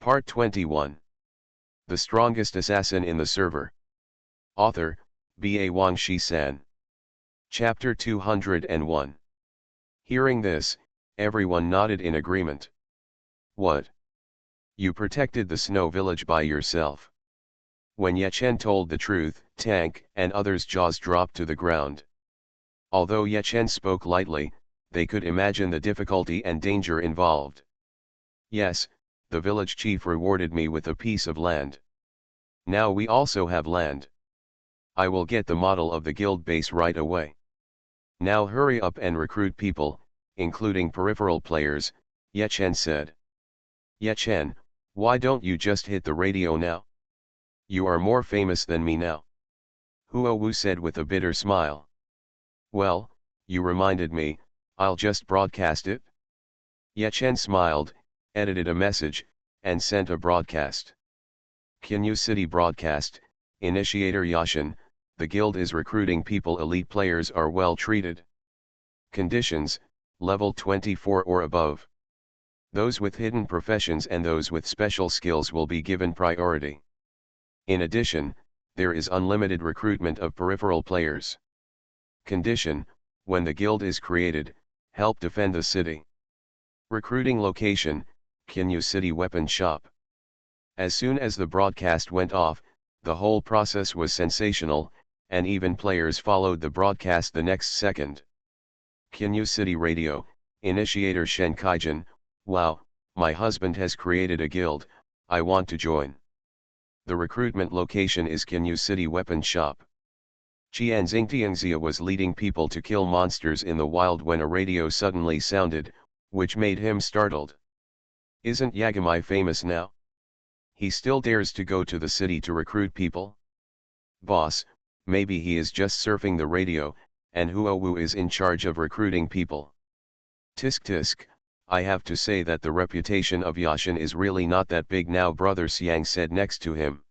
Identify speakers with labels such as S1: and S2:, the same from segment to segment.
S1: Part 21. The Strongest Assassin in the Server. Author, B.A. Wang Shi-san. Chapter 201. Hearing this, everyone nodded in agreement. What? You protected the snow village by yourself? When Ye Chen told the truth, Tank and others' jaws dropped to the ground. Although Ye Chen spoke lightly, they could imagine the difficulty and danger involved. Yes, the village chief rewarded me with a piece of land. Now we also have land. I will get the model of the guild base right away. Now hurry up and recruit people, including peripheral players, Ye Chen said. Ye Chen, why don't you just hit the radio now? You are more famous than me now. Huo Wu said with a bitter smile. Well, you reminded me, I'll just broadcast it. Ye Chen smiled, edited a message, and sent a broadcast. Kinyu City broadcast, Initiator Yashin, the guild is recruiting people. Elite players are well treated. Conditions, level 24 or above. Those with hidden professions and those with special skills will be given priority. In addition, there is unlimited recruitment of peripheral players. Condition, when the guild is created, help defend the city. Recruiting location, Kinyu City Weapon Shop. As soon as the broadcast went off, the whole process was sensational, and even players followed the broadcast the next second. Kinyu City Radio, Initiator Shen Kaijin, wow, my husband has created a guild, I want to join. The recruitment location is Kinyu City Weapon Shop. Qian Xingtiangxia was leading people to kill monsters in the wild when a radio suddenly sounded, which made him startled. Isn't Yagamai famous now? He still dares to go to the city to recruit people? Boss, maybe he is just surfing the radio, and Huo Wu is in charge of recruiting people. Tisk tisk, I have to say that the reputation of Yashin is really not that big now, Brother Xiang said next to him.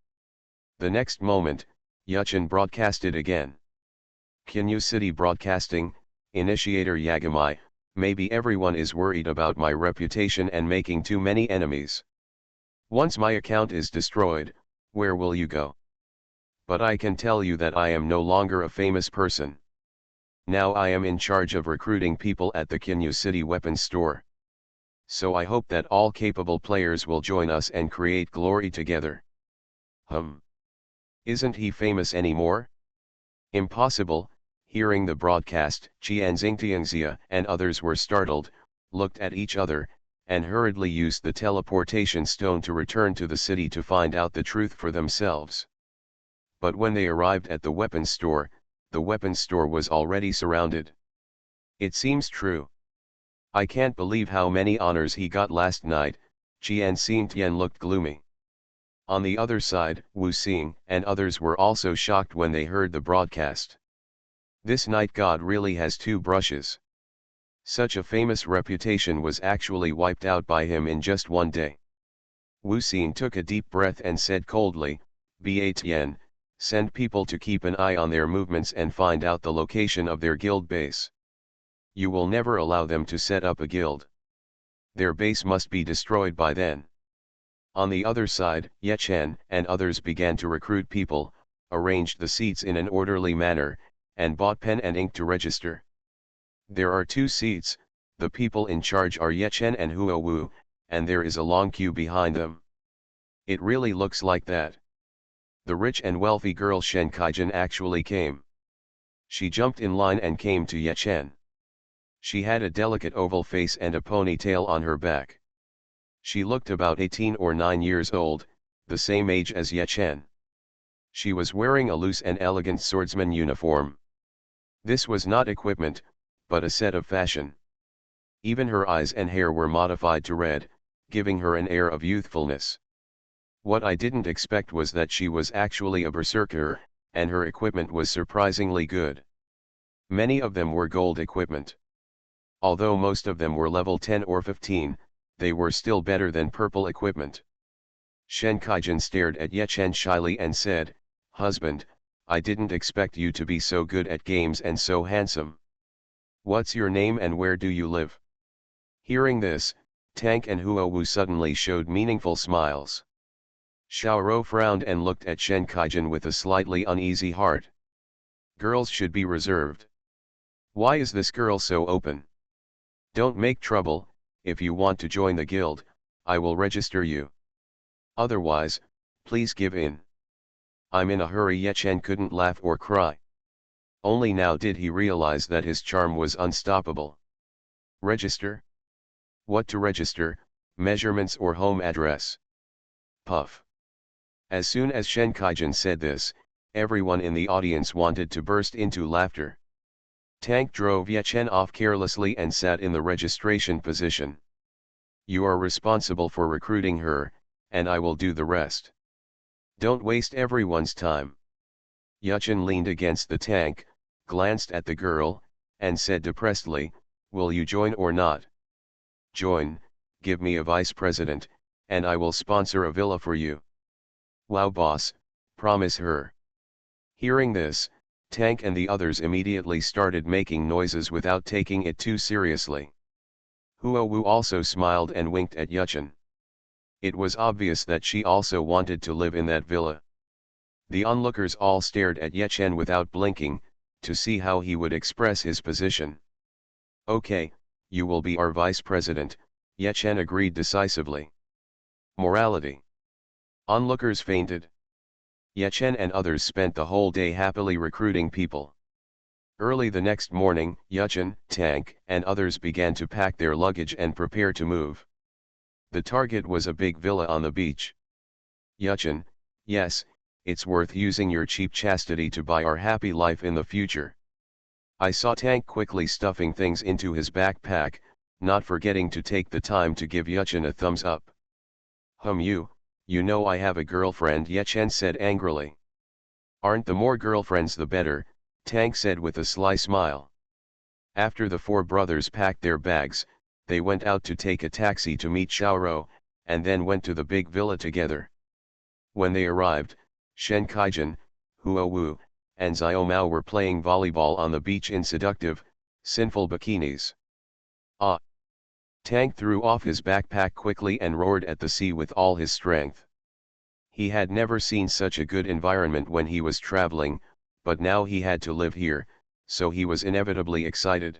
S1: The next moment, Yachin broadcasted again. Kinyu City Broadcasting, Initiator Yagamai, maybe everyone is worried about my reputation and making too many enemies. Once my account is destroyed, where will you go? But I can tell you that I am no longer a famous person. Now I am in charge of recruiting people at the Kinyu City Weapons Store. So I hope that all capable players will join us and create glory together. Isn't he famous anymore? Impossible. Hearing the broadcast, Qian Xingtiangxia and others were startled, looked at each other, and hurriedly used the teleportation stone to return to the city to find out the truth for themselves. But when they arrived at the weapons store was already surrounded. It seems true. I can't believe how many honors he got last night, Qian Xingtian looked gloomy. On the other side, Wu Xing and others were also shocked when they heard the broadcast. This night god really has two brushes. Such a famous reputation was actually wiped out by him in just one day. Wu Xing took a deep breath and said coldly, Ba Tian, send people to keep an eye on their movements and find out the location of their guild base. You will never allow them to set up a guild. Their base must be destroyed by then. On the other side, Ye Chen and others began to recruit people, arranged the seats in an orderly manner, and bought pen and ink to register. There are 2 seats, the people in charge are Ye Chen and Huo Wu, and there is a long queue behind them. It really looks like that. The rich and wealthy girl Shen Kaijin actually came. She jumped in line and came to Ye Chen. She had a delicate oval face and a ponytail on her back. She looked about 18 or 9 years old, the same age as Ye Chen. She was wearing a loose and elegant swordsman uniform. This was not equipment, but a set of fashion. Even her eyes and hair were modified to red, giving her an air of youthfulness. What I didn't expect was that she was actually a berserker, and her equipment was surprisingly good. Many of them were gold equipment. Although most of them were level 10 or 15, they were still better than purple equipment. Shen Kaijin stared at Ye Chen shyly and said, Husband, I didn't expect you to be so good at games and so handsome. What's your name and where do you live? Hearing this, Tank and Huowu suddenly showed meaningful smiles. Xiaoro frowned and looked at Shen Kaijin with a slightly uneasy heart. Girls should be reserved. Why is this girl so open? Don't make trouble. If you want to join the guild, I will register you. Otherwise, please give in. I'm in a hurry. Ye Chen couldn't laugh or cry. Only now did he realize that his charm was unstoppable. Register? What to register, measurements or home address? Puff. As soon as Shen Kaijin said this, everyone in the audience wanted to burst into laughter. Tank drove Ye Chen off carelessly and sat in the registration position. You are responsible for recruiting her, and I will do the rest. Don't waste everyone's time. Ye Chen leaned against the tank, glanced at the girl, and said depressedly, will you join or not? Join, give me a vice president, and I will sponsor a villa for you. Wow boss, promise her. Hearing this, Tank and the others immediately started making noises without taking it too seriously. Huowu also smiled and winked at Ye Chen. It was obvious that she also wanted to live in that villa. The onlookers all stared at Ye Chen without blinking, to see how he would express his position. Okay, you will be our vice president, Ye Chen agreed decisively. Morality. Onlookers fainted. Ye Chen and others spent the whole day happily recruiting people. Early the next morning, Ye Chen, Tank, and others began to pack their luggage and prepare to move. The target was a big villa on the beach. Ye Chen, yes, it's worth using your cheap chastity to buy our happy life in the future. I saw Tank quickly stuffing things into his backpack, not forgetting to take the time to give Ye Chen a thumbs up. You know I have a girlfriend, Ye Chen said angrily. Aren't the more girlfriends the better, Tank said with a sly smile. After the four brothers packed their bags, they went out to take a taxi to meet Xiaoro, and then went to the big villa together. When they arrived, Shen Kaijin, Huowu, and Xiaomao were playing volleyball on the beach in seductive, sinful bikinis. Ah! Tank threw off his backpack quickly and roared at the sea with all his strength. He had never seen such a good environment when he was traveling, but now he had to live here, so he was inevitably excited.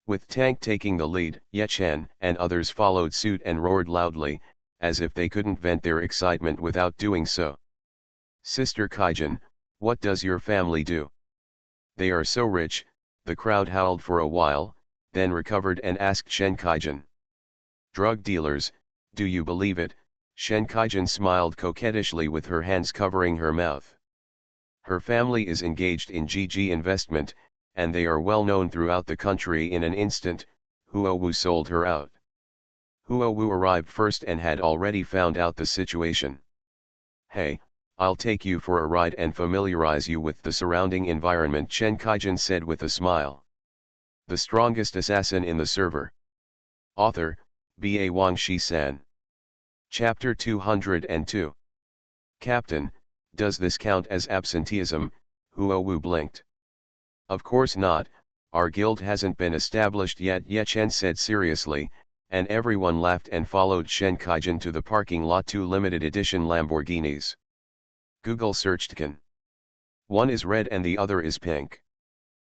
S1: With Tank taking the lead, Ye Chen and others followed suit and roared loudly, as if they couldn't vent their excitement without doing so. Sister Kaijin, what does your family do? They are so rich, the crowd howled for a while, then recovered and asked Shen Kaijin. Drug dealers, do you believe it? Shen Kaijin smiled coquettishly with her hands covering her mouth. Her family is engaged in GG investment, and they are well known throughout the country. In an instant, Huowu sold her out. Huowu arrived first and had already found out the situation. Hey, I'll take you for a ride and familiarize you with the surrounding environment, Shen Kaijin said with a smile. The strongest assassin in the server. Author, B.A. Wang Shi-san. Chapter 202. Captain, does this count as absenteeism? Huowu blinked. Of course not, our guild hasn't been established yet, Ye Chen said seriously, and everyone laughed and followed Shen Kaijin to the parking lot. 2 limited edition Lamborghinis. Google searched can. One is red and the other is pink.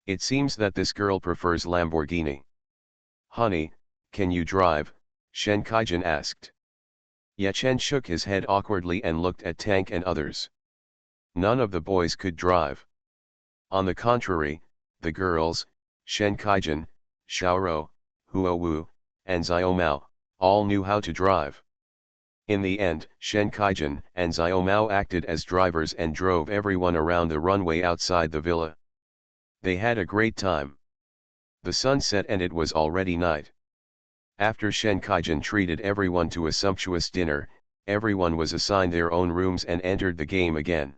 S1: It seems that this girl prefers Lamborghini. Honey, can you drive? Shen Kaijin asked. Ye Chen shook his head awkwardly and looked at Tank and others. None of the boys could drive. On the contrary, the girls, Shen Kaijin, Xiaoro, Huowu, and Xiaomao, all knew how to drive. In the end, Shen Kaijin and Xiaomao acted as drivers and drove everyone around the runway outside the villa. They had a great time. The sun set and it was already night. After Shen Kaijin treated everyone to a sumptuous dinner, everyone was assigned their own rooms and entered the game again.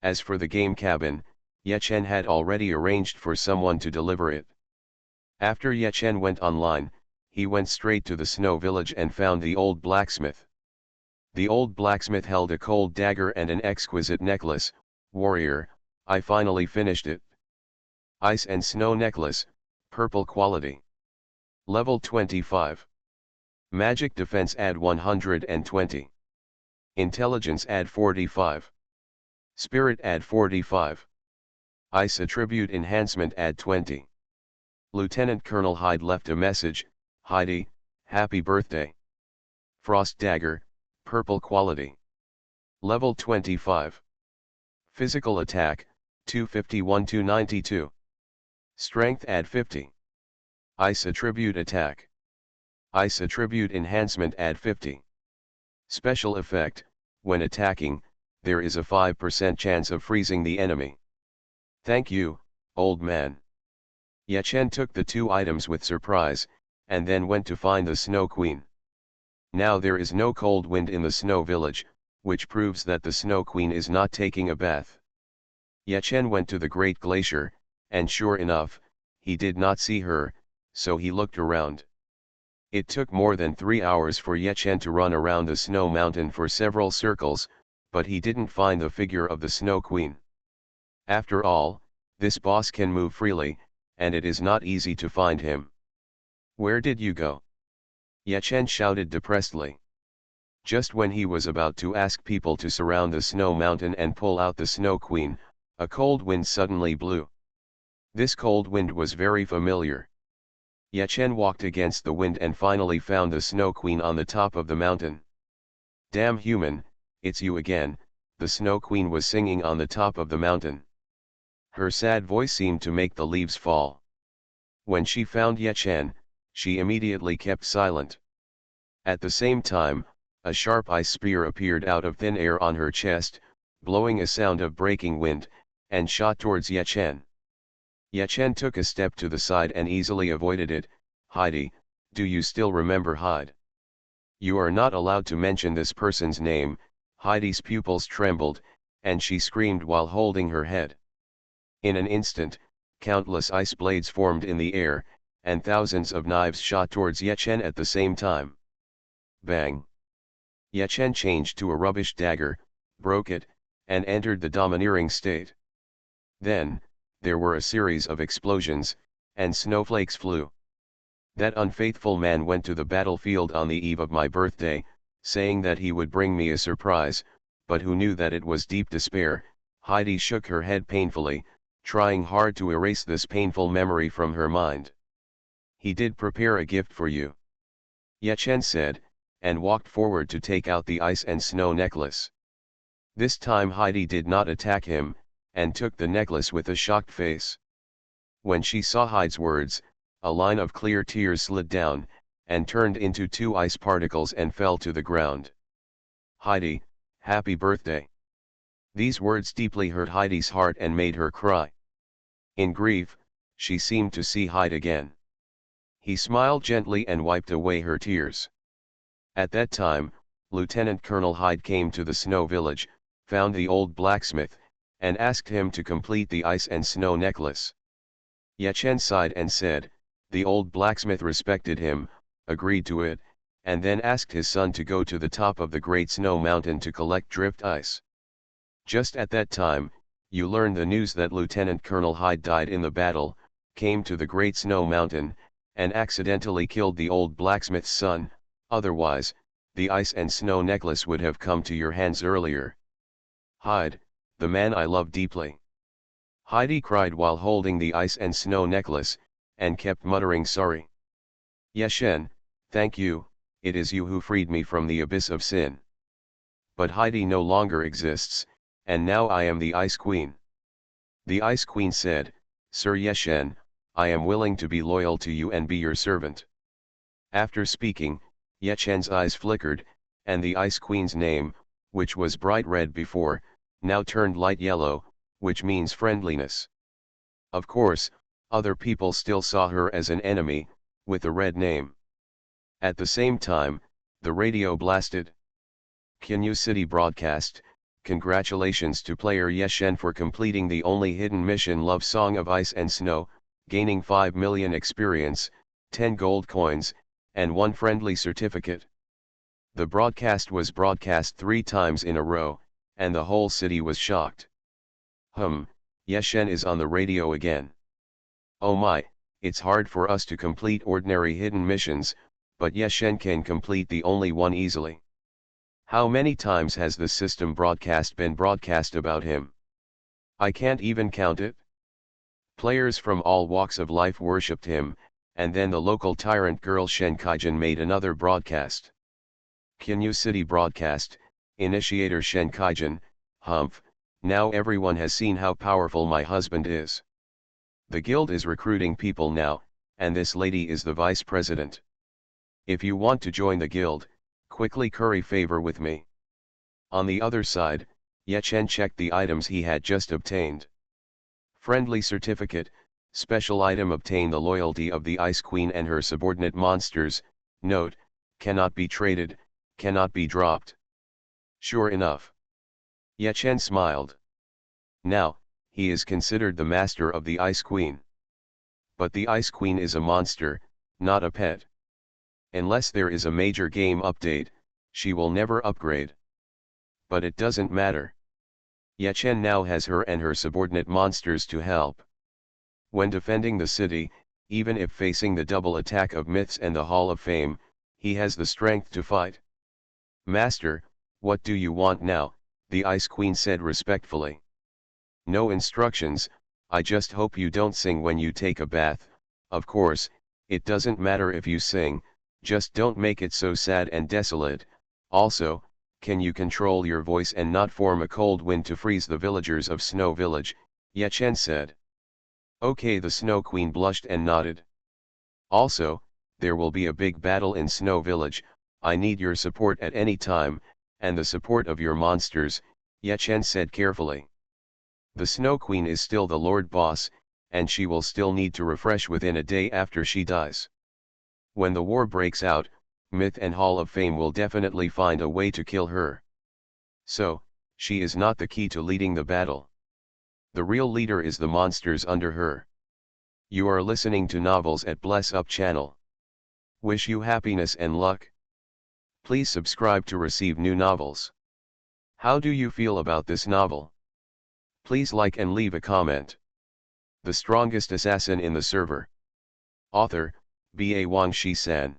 S1: As for the game cabin, Ye Chen had already arranged for someone to deliver it. After Ye Chen went online, he went straight to the snow village and found the old blacksmith. The old blacksmith held a cold dagger and an exquisite necklace. Warrior, I finally finished it. Ice and snow necklace, purple quality. Level 25. Magic defense add 120. Intelligence add 45. Spirit add 45. Ice attribute enhancement add 20. Lieutenant Colonel Hyde left a message, Heidi, happy birthday. Frost dagger, purple quality. Level 25. Physical attack, 251-92. Strength add 50. Ice attribute attack. Ice attribute enhancement add 50. Special effect, when attacking, there is a 5% chance of freezing the enemy. Thank you, old man. Ye Chen took the two items with surprise, and then went to find the Snow Queen. Now there is no cold wind in the Snow Village, which proves that the Snow Queen is not taking a bath. Ye Chen went to the Great Glacier, and sure enough, he did not see her, so he looked around. It took more than 3 hours for Ye Chen to run around the snow mountain for several circles, but he didn't find the figure of the Snow Queen. After all, this boss can move freely, and it is not easy to find him. Where did you go? Ye Chen shouted depressedly. Just when he was about to ask people to surround the snow mountain and pull out the Snow Queen, a cold wind suddenly blew. This cold wind was very familiar. Ye Chen walked against the wind and finally found the Snow Queen on the top of the mountain. Damn human, it's you again, the Snow Queen was singing on the top of the mountain. Her sad voice seemed to make the leaves fall. When she found Ye Chen, she immediately kept silent. At the same time, a sharp ice spear appeared out of thin air on her chest, blowing a sound of breaking wind, and shot towards Ye Chen. Ye Chen took a step to the side and easily avoided it. Heidi, do you still remember Hyde? You are not allowed to mention this person's name. Heidi's pupils trembled, and she screamed while holding her head. In an instant, countless ice blades formed in the air, and thousands of knives shot towards Ye Chen at the same time. Bang! Ye Chen changed to a rubbish dagger, broke it, and entered the domineering state. Then, there were a series of explosions, and snowflakes flew. That unfaithful man went to the battlefield on the eve of my birthday, saying that he would bring me a surprise, but who knew that it was deep despair? Heidi shook her head painfully, trying hard to erase this painful memory from her mind. He did prepare a gift for you, Ye Chen said, and walked forward to take out the ice and snow necklace. This time Heidi did not attack him, and took the necklace with a shocked face. When she saw Heidi's words, a line of clear tears slid down, and turned into 2 ice particles and fell to the ground. Heidi, happy birthday. These words deeply hurt Heidi's heart and made her cry. In grief, she seemed to see Heidi again. He smiled gently and wiped away her tears. At that time, Lieutenant Colonel Hyde came to the snow village, found the old blacksmith, and asked him to complete the ice and snow necklace. Ye Chen sighed and said, the old blacksmith respected him, agreed to it, and then asked his son to go to the top of the Great Snow Mountain to collect drift ice. Just at that time, you learned the news that Lieutenant Colonel Hyde died in the battle, came to the Great Snow Mountain, and accidentally killed the old blacksmith's son. Otherwise, the ice and snow necklace would have come to your hands earlier. Hyde, the man I love deeply. Heidi cried while holding the ice and snow necklace, and kept muttering sorry. Ye Chen, thank you, it is you who freed me from the abyss of sin. But Heidi no longer exists, and now I am the Ice Queen. The Ice Queen said, Sir Ye Chen, I am willing to be loyal to you and be your servant. After speaking, Ye Chen's eyes flickered, and the Ice Queen's name, which was bright red before, now turned light yellow, which means friendliness. Of course, other people still saw her as an enemy, with a red name. At the same time, the radio blasted. Kinyu City broadcast, congratulations to player Ye Chen for completing the only hidden mission Love Song of Ice and Snow, gaining 5 million experience, 10 gold coins, and 1 friendly certificate. The broadcast was broadcast 3 times in a row, and the whole city was shocked. Ye Chen is on the radio again. Oh my, it's hard for us to complete ordinary hidden missions, but Yeshen can complete the only one easily. How many times has the system been broadcast about him? I can't even count it. Players from all walks of life worshipped him, and then the local tyrant girl Shen Kaijin made another broadcast. Kinyu City broadcast, initiator Shen Kaijin, humph, now everyone has seen how powerful my husband is. The guild is recruiting people now, and this lady is the vice president. If you want to join the guild, quickly curry favor with me. On the other side, Yechen checked the items he had just obtained. Friendly certificate, special item, obtain the loyalty of the Ice Queen and her subordinate monsters, note, cannot be traded, cannot be dropped. Sure enough. Yechen smiled. Now, he is considered the master of the Ice Queen. But the Ice Queen is a monster, not a pet. Unless there is a major game update, she will never upgrade. But it doesn't matter. Yechen now has her and her subordinate monsters to help. When defending the city, even if facing the double attack of myths and the Hall of Fame, he has the strength to fight. Master, what do you want now? The Ice Queen said respectfully. No instructions, I just hope you don't sing when you take a bath. Of course, it doesn't matter if you sing, just don't make it so sad and desolate. Also, can you control your voice and not form a cold wind to freeze the villagers of Snow Village? Yechen said. Okay, the Snow Queen blushed and nodded. Also, there will be a big battle in Snow Village, I need your support at any time, and the support of your monsters, Yechen said carefully. The Snow Queen is still the Lord Boss, and she will still need to refresh within a day after she dies. When the war breaks out, Myth and Hall of Fame will definitely find a way to kill her. So, she is not the key to leading the battle. The real leader is the monsters under her. You are listening to Novels at Bless Up channel. Wish you happiness and luck. Please subscribe to receive new novels. How do you feel about this novel? Please like and leave a comment. The strongest assassin in the server. Author, B.A. Wang Shi-san.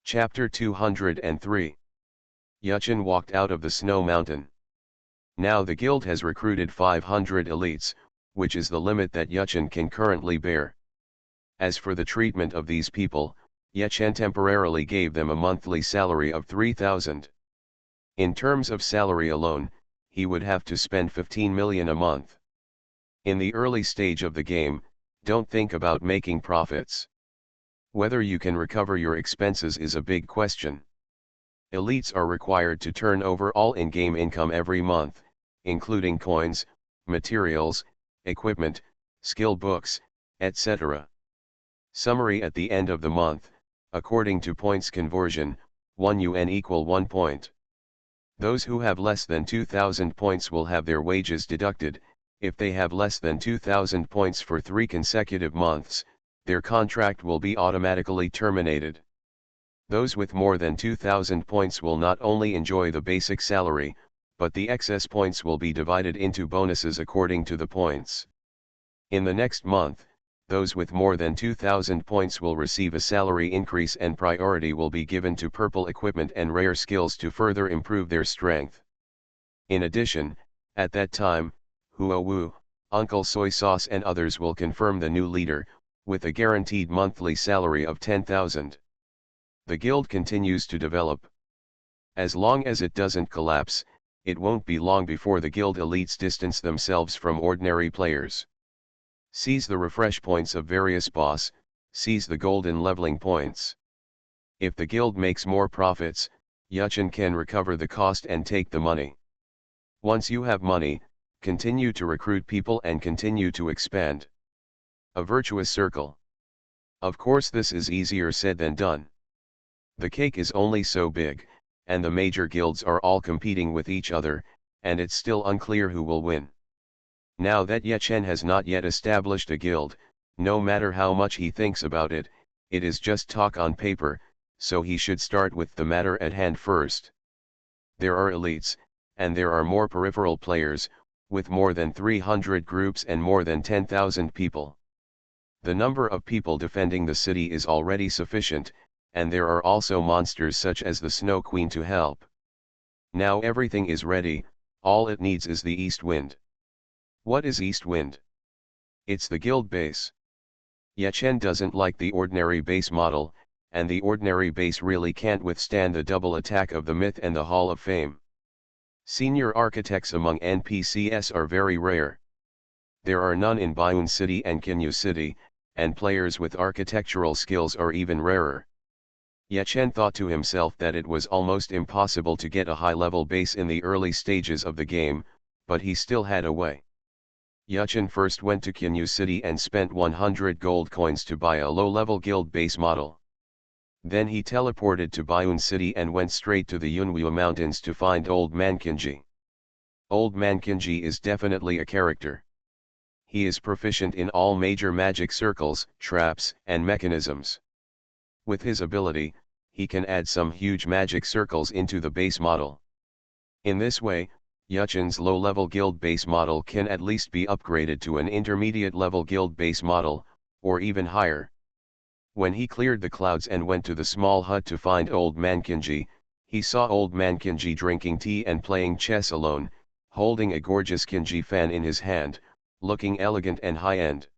S1: Chapter 203. Yechen walked out of the snow mountain. Now the guild has recruited 500 elites, which is the limit that Yechen can currently bear. As for the treatment of these people, Yechen temporarily gave them a monthly salary of 3,000. In terms of salary alone, he would have to spend 15 million a month. In the early stage of the game, don't think about making profits. Whether you can recover your expenses is a big question. Elites are required to turn over all in-game income every month, including coins, materials, equipment, skill books, etc. Summary at the end of the month, according to points conversion, 1 UN equal 1 point. Those who have less than 2,000 points will have their wages deducted. If they have less than 2,000 points for 3 consecutive months, their contract will be automatically terminated. Those with more than 2,000 points will not only enjoy the basic salary, but the excess points will be divided into bonuses according to the points. In the next month, those with more than 2,000 points will receive a salary increase and priority will be given to purple equipment and rare skills to further improve their strength. In addition, at that time, Hua Wu, Uncle Soy Sauce and others will confirm the new leader, with a guaranteed monthly salary of 10,000. The guild continues to develop. As long as it doesn't collapse, it won't be long before the guild elites distance themselves from ordinary players. Seize the refresh points of various boss, seize the golden leveling points. If the guild makes more profits, Yechen can recover the cost and take the money. Once you have money, continue to recruit people and continue to expand. A virtuous circle. Of course this is easier said than done. The cake is only so big, and the major guilds are all competing with each other, and it's still unclear who will win. Now that Yechen has not yet established a guild, no matter how much he thinks about it, it is just talk on paper, so he should start with the matter at hand first. There are elites, and there are more peripheral players, with more than 300 groups and more than 10,000 people. The number of people defending the city is already sufficient, and there are also monsters such as the Snow Queen to help. Now everything is ready, all it needs is the East Wind. What is East Wind? It's the guild base. Yachen doesn't like the ordinary base model, and the ordinary base really can't withstand the double attack of the Myth and the Hall of Fame. Senior architects among NPCs are very rare. There are none in Bayun City and Kinyu City, and players with architectural skills are even rarer. Yachen thought to himself that it was almost impossible to get a high-level base in the early stages of the game, but he still had a way. Yachen first went to Kinyu City and spent 100 gold coins to buy a low-level guild base model. Then he teleported to Bayun City and went straight to the Yunwu Mountains to find Old Man Kinji. Old Man Kinji is definitely a character. He is proficient in all major magic circles, traps, and mechanisms. With his ability, he can add some huge magic circles into the base model. In this way, Yachen's low-level guild base model can at least be upgraded to an intermediate level guild base model, or even higher. When he cleared the clouds and went to the small hut to find Old Man Kinji, he saw Old Man Kinji drinking tea and playing chess alone, holding a gorgeous Kinji fan in his hand, looking elegant and high-end.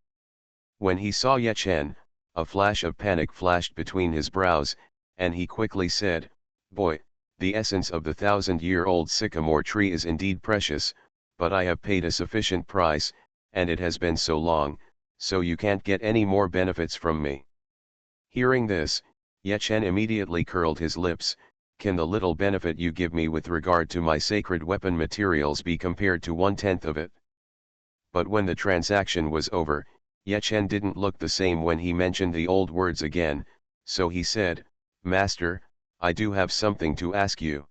S1: When he saw Yachen, a flash of panic flashed between his brows, and he quickly said, "Boy, the essence of the 1,000-year-old sycamore tree is indeed precious, but I have paid a sufficient price, and it has been so long, so you can't get any more benefits from me." Hearing this, Yachen immediately curled his lips. "Can the little benefit you give me with regard to my sacred weapon materials be compared to 1/10 of it?" But when the transaction was over, Yachen didn't look the same when he mentioned the old words again, so he said, "Master, I do have something to ask you."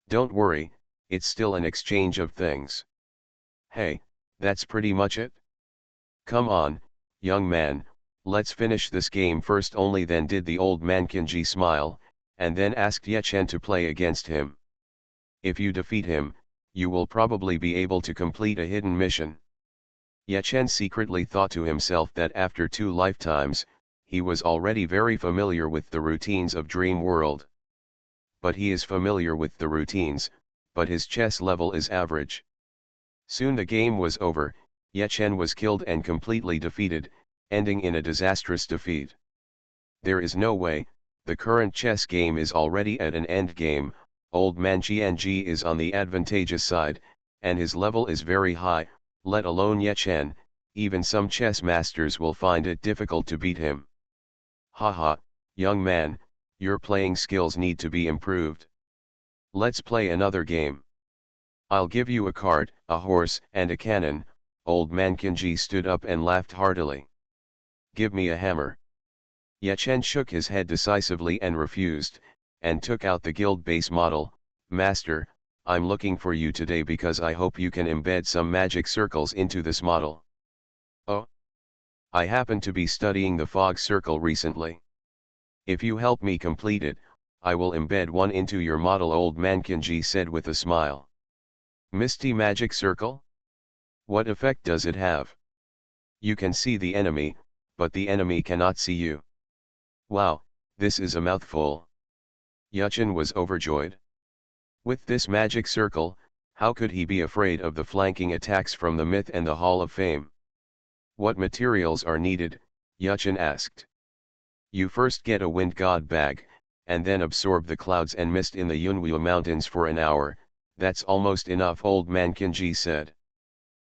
S1: "Don't worry, it's still an exchange of things." "Hey, that's pretty much it? Come on, young man, let's finish this game first." Only then did the Old Man Kinji smile, and then asked Yachen to play against him. "If you defeat him, you will probably be able to complete a hidden mission." Yachen secretly thought to himself that after 2 lifetimes, he was already very familiar with the routines of Dream World. But he is familiar with the routines, but his chess level is average. Soon the game was over. Yachen was killed and completely defeated, ending in a disastrous defeat. There is no way, the current chess game is already at an end game. Old Man Qianji is on the advantageous side, and his level is very high, let alone Yachen. Even some chess masters will find it difficult to beat him. Haha, young man, your playing skills need to be improved. Let's play another game. I'll give you a cart, a horse, and a cannon. Old Man Kinji stood up and laughed heartily. "Give me a hammer." Yachen shook his head decisively and refused, and took out the guild base model. "Master, I'm looking for you today because I hope you can embed some magic circles into this model." "Oh? I happen to be studying the fog circle recently. If you help me complete it, I will embed one into your model," Old Man Kinji said with a smile. "Misty magic circle? What effect does it have?" "You can see the enemy, but the enemy cannot see you." "Wow, this is a mouthful." Yachen was overjoyed. With this magic circle, how could he be afraid of the flanking attacks from the Myth and the Hall of Fame? "What materials are needed?" Yachen asked. "You first get a wind god bag, and then absorb the clouds and mist in the Yunwu Mountains for an hour. That's almost enough," Old Man Kinji said.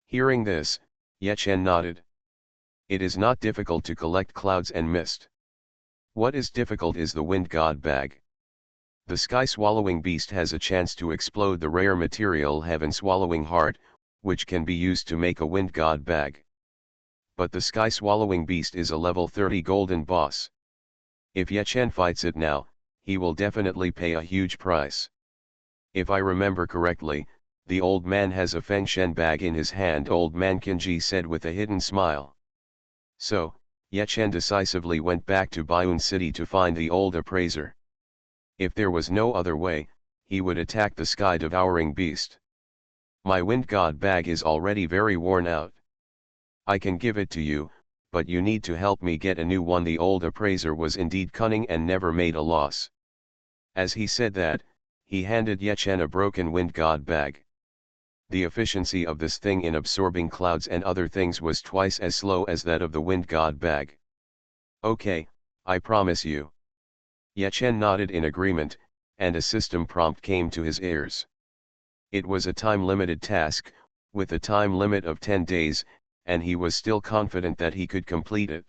S1: Hearing this, Yachen nodded. It is not difficult to collect clouds and mist. What is difficult is the wind god bag. The sky-swallowing beast has a chance to explode the rare material heaven-swallowing heart, which can be used to make a wind god bag. But the sky-swallowing beast is a level 30 golden boss. If Yachen fights it now, he will definitely pay a huge price. If I remember correctly, the old man has a fengshen bag in his hand, Old Man Kinji said with a hidden smile. So, Yachen decisively went back to Bayun City to find the old appraiser. If there was no other way, he would attack the sky-devouring beast. "My wind god bag is already very worn out. I can give it to you, but you need to help me get a new one. The old appraiser was indeed cunning and never made a loss. As he said that, he handed Ye Chen a broken wind god bag. The efficiency of this thing in absorbing clouds and other things was twice as slow as that of the wind god bag. Okay, I promise you. Ye Chen nodded in agreement, and a system prompt came to his ears. It was a time-limited task, with a time limit of 10 days, and he was still confident that he could complete it.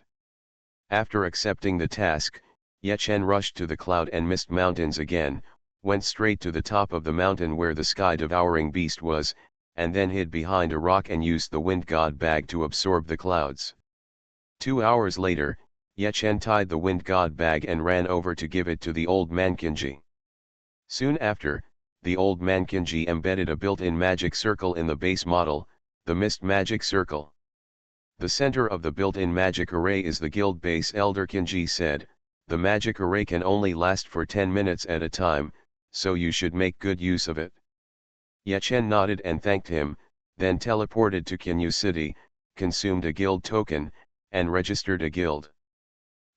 S1: After accepting the task, Ye Chen rushed to the cloud and mist mountains again, went straight to the top of the mountain where the sky-devouring beast was, and then hid behind a rock and used the wind god bag to absorb the clouds. 2 hours later, Ye Chen tied the wind god bag and ran over to give it to the old Mankinji. Soon after, the old Mankinji embedded a built-in magic circle in the base model, the Mist Magic Circle. The center of the built-in magic array is the guild base. Elder Kinji said, the magic array can only last for 10 minutes at a time, so you should make good use of it. Ye Chen nodded and thanked him, then teleported to Kinyu City, consumed a guild token, and registered a guild.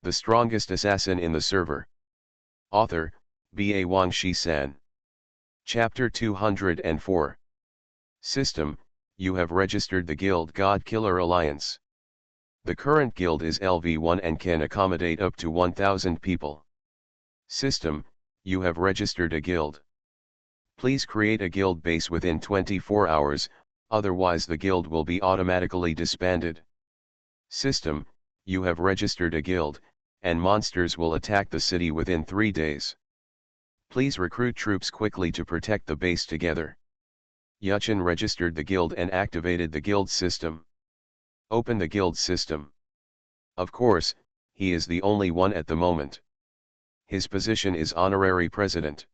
S1: The strongest assassin in the server. Author, B.A. Wang Shi-san. Chapter 204. System, you have registered the guild God Killer Alliance. The current guild is LV1 and can accommodate up to 1,000 people. System, you have registered a guild. Please create a guild base within 24 hours, otherwise the guild will be automatically disbanded. System, you have registered a guild, and monsters will attack the city within 3 days. Please recruit troops quickly to protect the base together. Ye Chen registered the guild and activated the guild system. Open the guild system. Of course, he is the only one at the moment. His position is honorary president.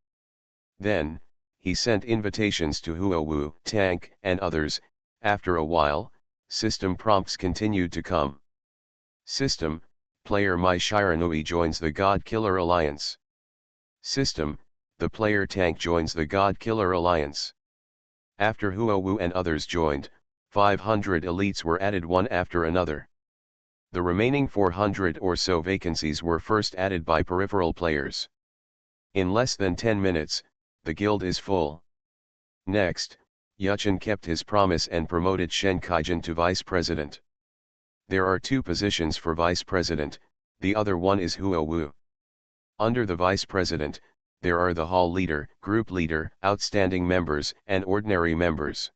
S1: Then, he sent invitations to Huowu, Tank, and others. After a while, system prompts continued to come. System, player Mai Shiranui joins the God Killer Alliance. System, the player Tank joins the God Killer Alliance. After Huowu and others joined, 500 elites were added one after another. The remaining 400 or so vacancies were first added by peripheral players. In less than 10 minutes, the guild is full. Next, Ye Chen kept his promise and promoted Shen Kaijin to vice president. There are 2 positions for vice president, the other one is Huowu. Under the vice president, there are the hall leader, group leader, outstanding members, and ordinary members.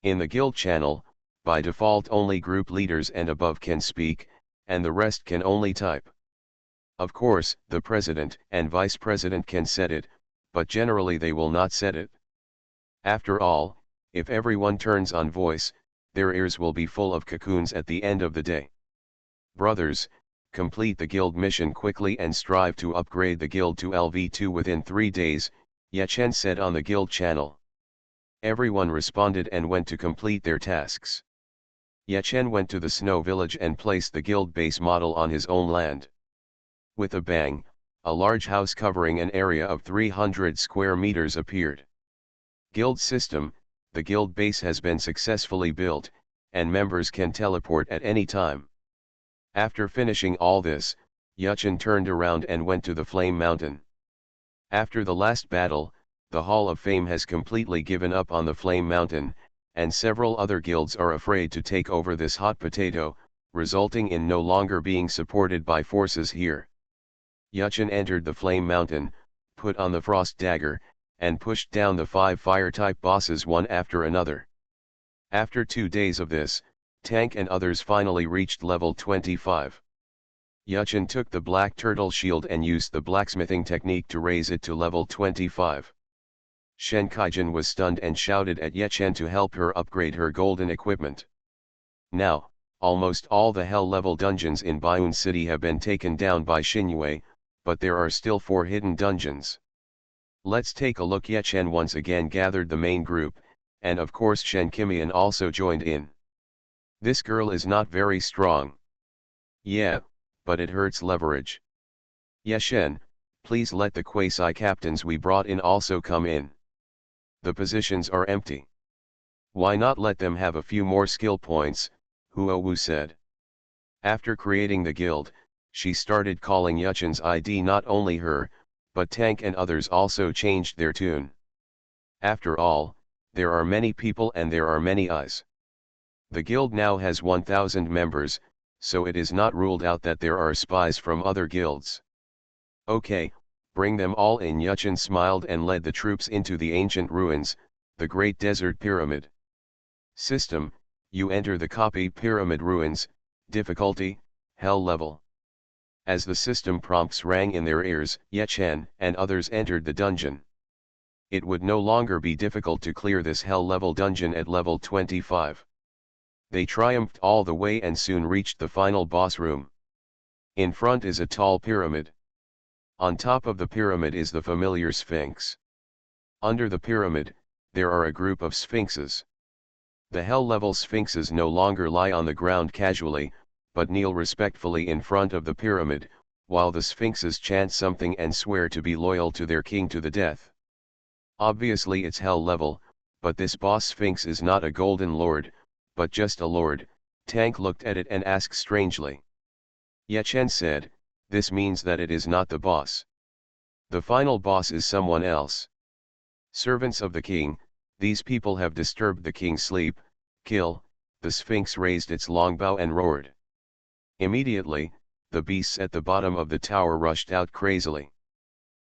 S1: In the guild channel, by default only group leaders and above can speak, and the rest can only type. Of course, the president and vice president can set it, but generally they will not set it. After all, if everyone turns on voice, their ears will be full of cocoons at the end of the day. Brothers, complete the guild mission quickly and strive to upgrade the guild to LV2 within 3 days, Ye Chen said on the guild channel. Everyone responded and went to complete their tasks. Ye Chen went to the snow village and placed the guild base model on his own land. With a bang, a large house covering an area of 300 square meters appeared. Guild system, the guild base has been successfully built, and members can teleport at any time. After finishing all this, Ye Chen turned around and went to the Flame Mountain. After the last battle, the Hall of Fame has completely given up on the Flame Mountain, and several other guilds are afraid to take over this hot potato, resulting in no longer being supported by forces here. Ye Chen entered the Flame Mountain, put on the Frost Dagger, and pushed down the 5 fire-type bosses one after another. After 2 days of this, Tank and others finally reached level 25. Ye Chen took the Black Turtle Shield and used the blacksmithing technique to raise it to level 25. Shen Kaijin was stunned and shouted at Ye Chen to help her upgrade her golden equipment. Now, almost all the hell-level dungeons in Baiun City have been taken down by Xinyue, but there are still 4 hidden dungeons. Let's take a look. Ye Chen once again gathered the main group, and of course Shen Kimian also joined in. This girl is not very strong. Yeah, but it hurts leverage. Ye Chen, please let the quasi-captains we brought in also come in. The positions are empty. Why not let them have a few more skill points, Huowu said. After creating the guild, she started calling Yuchin's ID. Not only her, but Tank and others also changed their tune. After all, there are many people and there are many eyes. The guild now has 1,000 members, so it is not ruled out that there are spies from other guilds. Okay, bring them all in. Yuchin smiled and led the troops into the ancient ruins, the Great Desert Pyramid. System, you enter the copy pyramid ruins, difficulty, hell level. As the system prompts rang in their ears, Yechen and others entered the dungeon. It would no longer be difficult to clear this hell level dungeon at level 25. They triumphed all the way and soon reached the final boss room. In front is a tall pyramid. On top of the pyramid is the familiar Sphinx. Under the pyramid, there are a group of sphinxes. The hell-level sphinxes no longer lie on the ground casually, but kneel respectfully in front of the pyramid, while the sphinxes chant something and swear to be loyal to their king to the death. Obviously it's hell level, but this boss sphinx is not a golden lord, but just a lord. Tank looked at it and asked strangely. Yechen said, this means that it is not the boss. The final boss is someone else. Servants of the king, these people have disturbed the king's sleep. Kill. The sphinx raised its long bow and roared. Immediately, the beasts at the bottom of the tower rushed out crazily.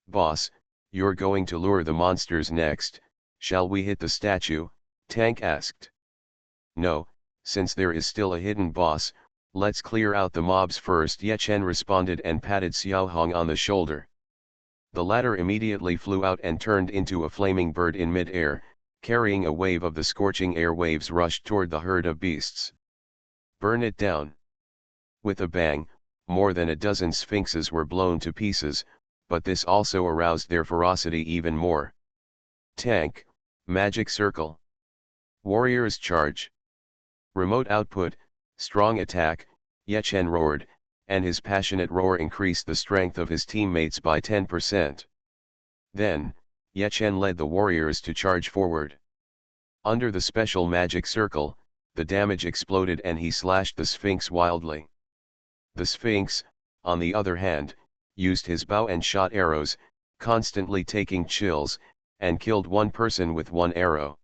S1: Boss, you're going to lure the monsters next, shall we hit the statue? Tank asked. No, since there is still a hidden boss, let's clear out the mobs first, Yechen responded and patted Xiaohong on the shoulder. The latter immediately flew out and turned into a flaming bird in mid-air, carrying a wave of the scorching air waves rushed toward the herd of beasts. Burn it down. With a bang, more than a dozen sphinxes were blown to pieces, but this also aroused their ferocity even more. Tank, magic circle. Warriors charge. Remote output, strong attack, Yechen roared, and his passionate roar increased the strength of his teammates by 10%. Then, Yechen led the warriors to charge forward. Under the special magic circle, the damage exploded and he slashed the Sphinx wildly. The Sphinx, on the other hand, used his bow and shot arrows, constantly taking chills, and killed one person with one arrow.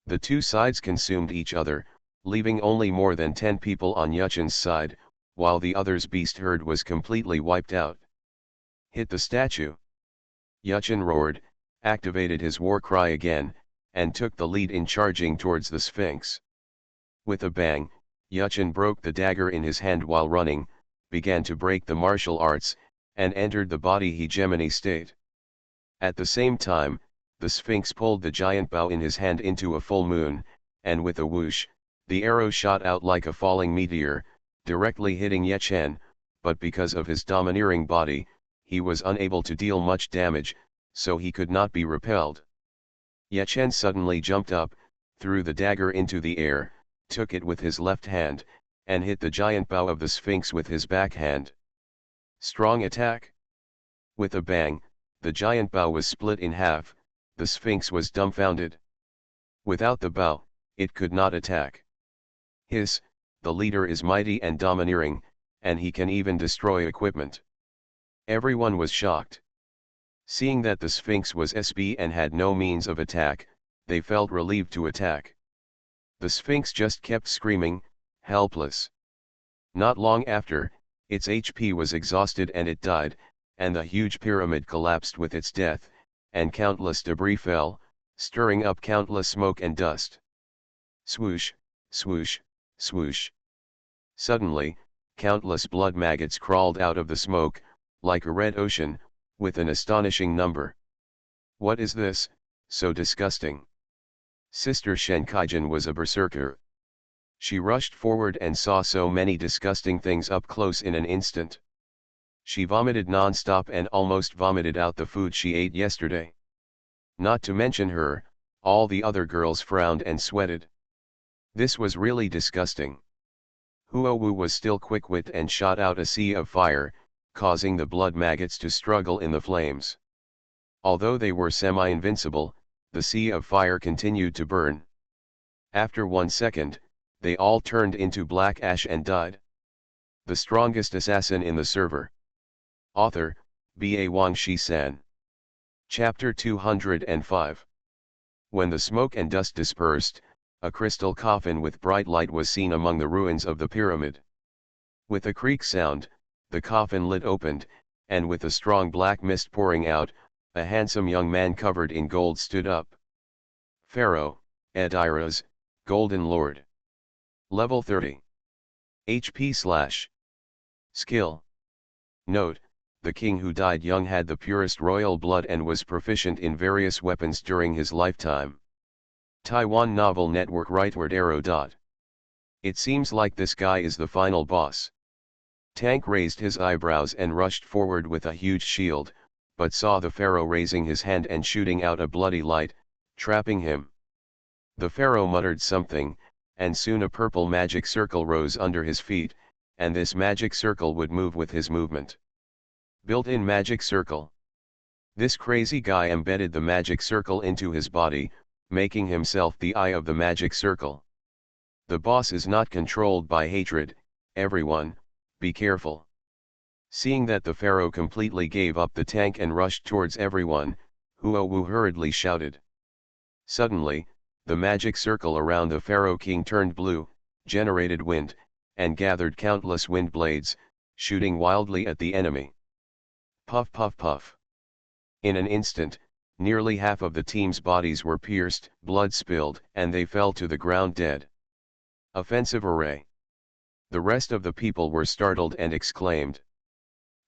S1: The two sides consumed each other, leaving only more than 10 people on Yuchin's side, while the other's beast herd was completely wiped out. Hit the statue. Yuchin roared, activated his war cry again, and took the lead in charging towards the Sphinx. With a bang, Yuchin broke the dagger in his hand while running, began to break the martial arts, and entered the body hegemony state. At the same time, the Sphinx pulled the giant bow in his hand into a full moon, and with a whoosh, the arrow shot out like a falling meteor, directly hitting Yechen, but because of his domineering body, he was unable to deal much damage, so he could not be repelled. Yechen suddenly jumped up, threw the dagger into the air, took it with his left hand, and hit the giant bow of the Sphinx with his backhand. Strong attack. With a bang, the giant bow was split in half, the Sphinx was dumbfounded. Without the bow, it could not attack. Hiss, the leader is mighty and domineering, and he can even destroy equipment. Everyone was shocked. Seeing that the Sphinx was SB and had no means of attack, they felt relieved to attack. The Sphinx just kept screaming, helpless. Not long after, its HP was exhausted and it died, and the huge pyramid collapsed with its death, and countless debris fell, stirring up countless smoke and dust. Swoosh, swoosh, swoosh. Suddenly, countless blood maggots crawled out of the smoke, like a red ocean, with an astonishing number. What is this, so disgusting? Sister Shenkaijin was a berserker. She rushed forward and saw so many disgusting things up close in an instant. She vomited non-stop and almost vomited out the food she ate yesterday. Not to mention her, all the other girls frowned and sweated. This was really disgusting. Huowu was still quick-witted and shot out a sea of fire, causing the blood maggots to struggle in the flames. Although they were semi-invincible, the sea of fire continued to burn. After 1 second, they all turned into black ash and died. The strongest assassin in the server. Author, B.A. Wang Shi-san. Chapter 205. When the smoke and dust dispersed, a crystal coffin with bright light was seen among the ruins of the pyramid. With a creak sound, the coffin lid opened, and with a strong black mist pouring out, a handsome young man covered in gold stood up. Pharaoh, Ediras, Golden Lord. Level 30. HP/. Skill. Note, the king who died young had the purest royal blood and was proficient in various weapons during his lifetime. Taiwan Novel Network Rightward arrow. It seems like this guy is the final boss. Tank raised his eyebrows and rushed forward with a huge shield, but saw the pharaoh raising his hand and shooting out a bloody light, trapping him. The pharaoh muttered something, and soon a purple magic circle rose under his feet, and this magic circle would move with his movement. Built-in magic circle. This crazy guy embedded the magic circle into his body, making himself the eye of the magic circle. The boss is not controlled by hatred, everyone, be careful. Seeing that the pharaoh completely gave up the tank and rushed towards everyone, Huowu hurriedly shouted. Suddenly, the magic circle around the pharaoh king turned blue, generated wind, and gathered countless wind blades, shooting wildly at the enemy. Puff puff puff. In an instant, nearly half of the team's bodies were pierced, blood spilled, and they fell to the ground dead. Offensive array. The rest of the people were startled and exclaimed.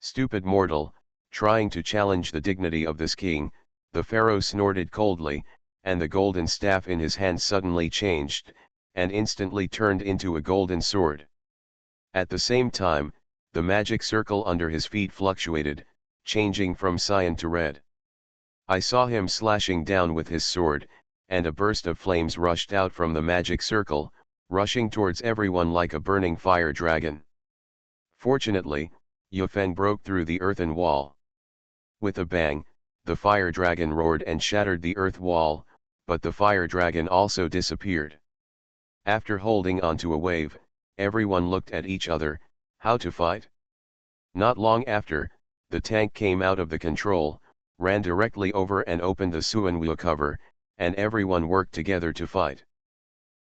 S1: Stupid mortal, trying to challenge the dignity of this king, the pharaoh snorted coldly, and the golden staff in his hand suddenly changed, and instantly turned into a golden sword. At the same time, the magic circle under his feet fluctuated, changing from cyan to red. I saw him slashing down with his sword, and a burst of flames rushed out from the magic circle, rushing towards everyone like a burning fire dragon. Fortunately, Yufeng broke through the earthen wall. With a bang, the fire dragon roared and shattered the earth wall, but the fire dragon also disappeared. After holding onto a wave, everyone looked at each other, how to fight? Not long after, the tank came out of the control, ran directly over and opened the Suanwu cover, and everyone worked together to fight.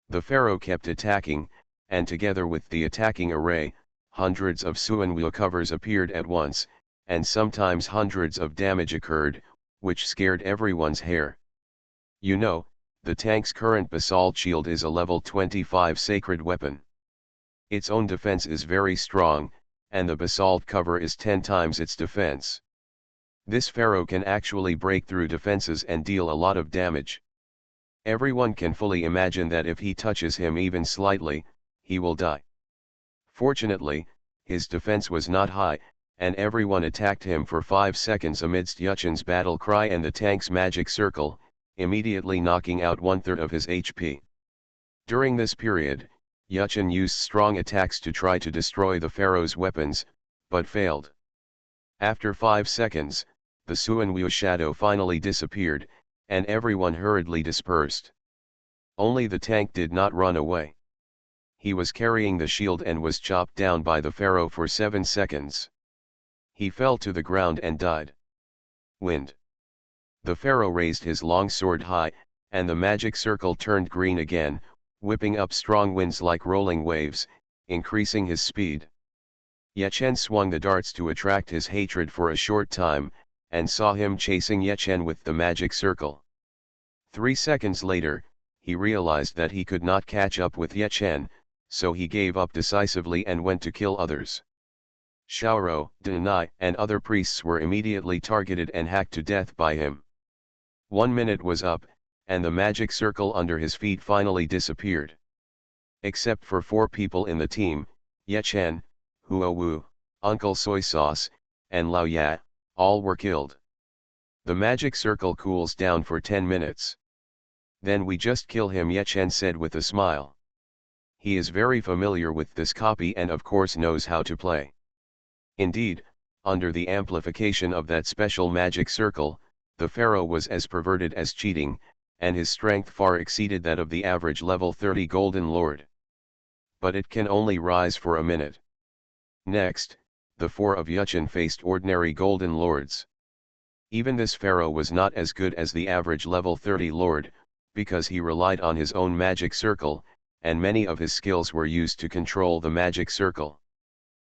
S1: The pharaoh kept attacking, and together with the attacking array, hundreds of Suanwu covers appeared at once, and sometimes hundreds of damage occurred, which scared everyone's hair. You know, the tank's current basalt shield is a level 25 sacred weapon. Its own defense is very strong, and the basalt cover is 10 times its defense. This pharaoh can actually break through defenses and deal a lot of damage. Everyone can fully imagine that if he touches him even slightly, he will die. Fortunately, his defense was not high, and everyone attacked him for 5 seconds amidst Yuchen's battle cry and the tank's magic circle, immediately knocking out 1/3 of his HP. During this period, Yuchen used strong attacks to try to destroy the pharaoh's weapons, but failed. After 5 seconds, the Suanwu shadow finally disappeared, and everyone hurriedly dispersed. Only the tank did not run away. He was carrying the shield and was chopped down by the pharaoh for 7 seconds. He fell to the ground and died. Wind. The pharaoh raised his long sword high, and the magic circle turned green again, whipping up strong winds like rolling waves, increasing his speed. Yechen swung the darts to attract his hatred for a short time, and saw him chasing Yechen with the magic circle. 3 seconds later, he realized that he could not catch up with Yechen, so he gave up decisively and went to kill others. Xiaoro, Denai, and other priests were immediately targeted and hacked to death by him. 1 minute was up, and the magic circle under his feet finally disappeared. Except for 4 people in the team, Yechen, Huowu, Uncle Soy Sauce, and Lao Ya, all were killed. The magic circle cools down for 10 minutes. Then we just kill him, Yechen said with a smile. He is very familiar with this copy and of course knows how to play. Indeed, under the amplification of that special magic circle, the pharaoh was as perverted as cheating, and his strength far exceeded that of the average level 30 golden lord. But it can only rise for a minute. Next, the four of Yuchen faced ordinary golden lords. Even this pharaoh was not as good as the average level 30 lord, because he relied on his own magic circle, and many of his skills were used to control the magic circle.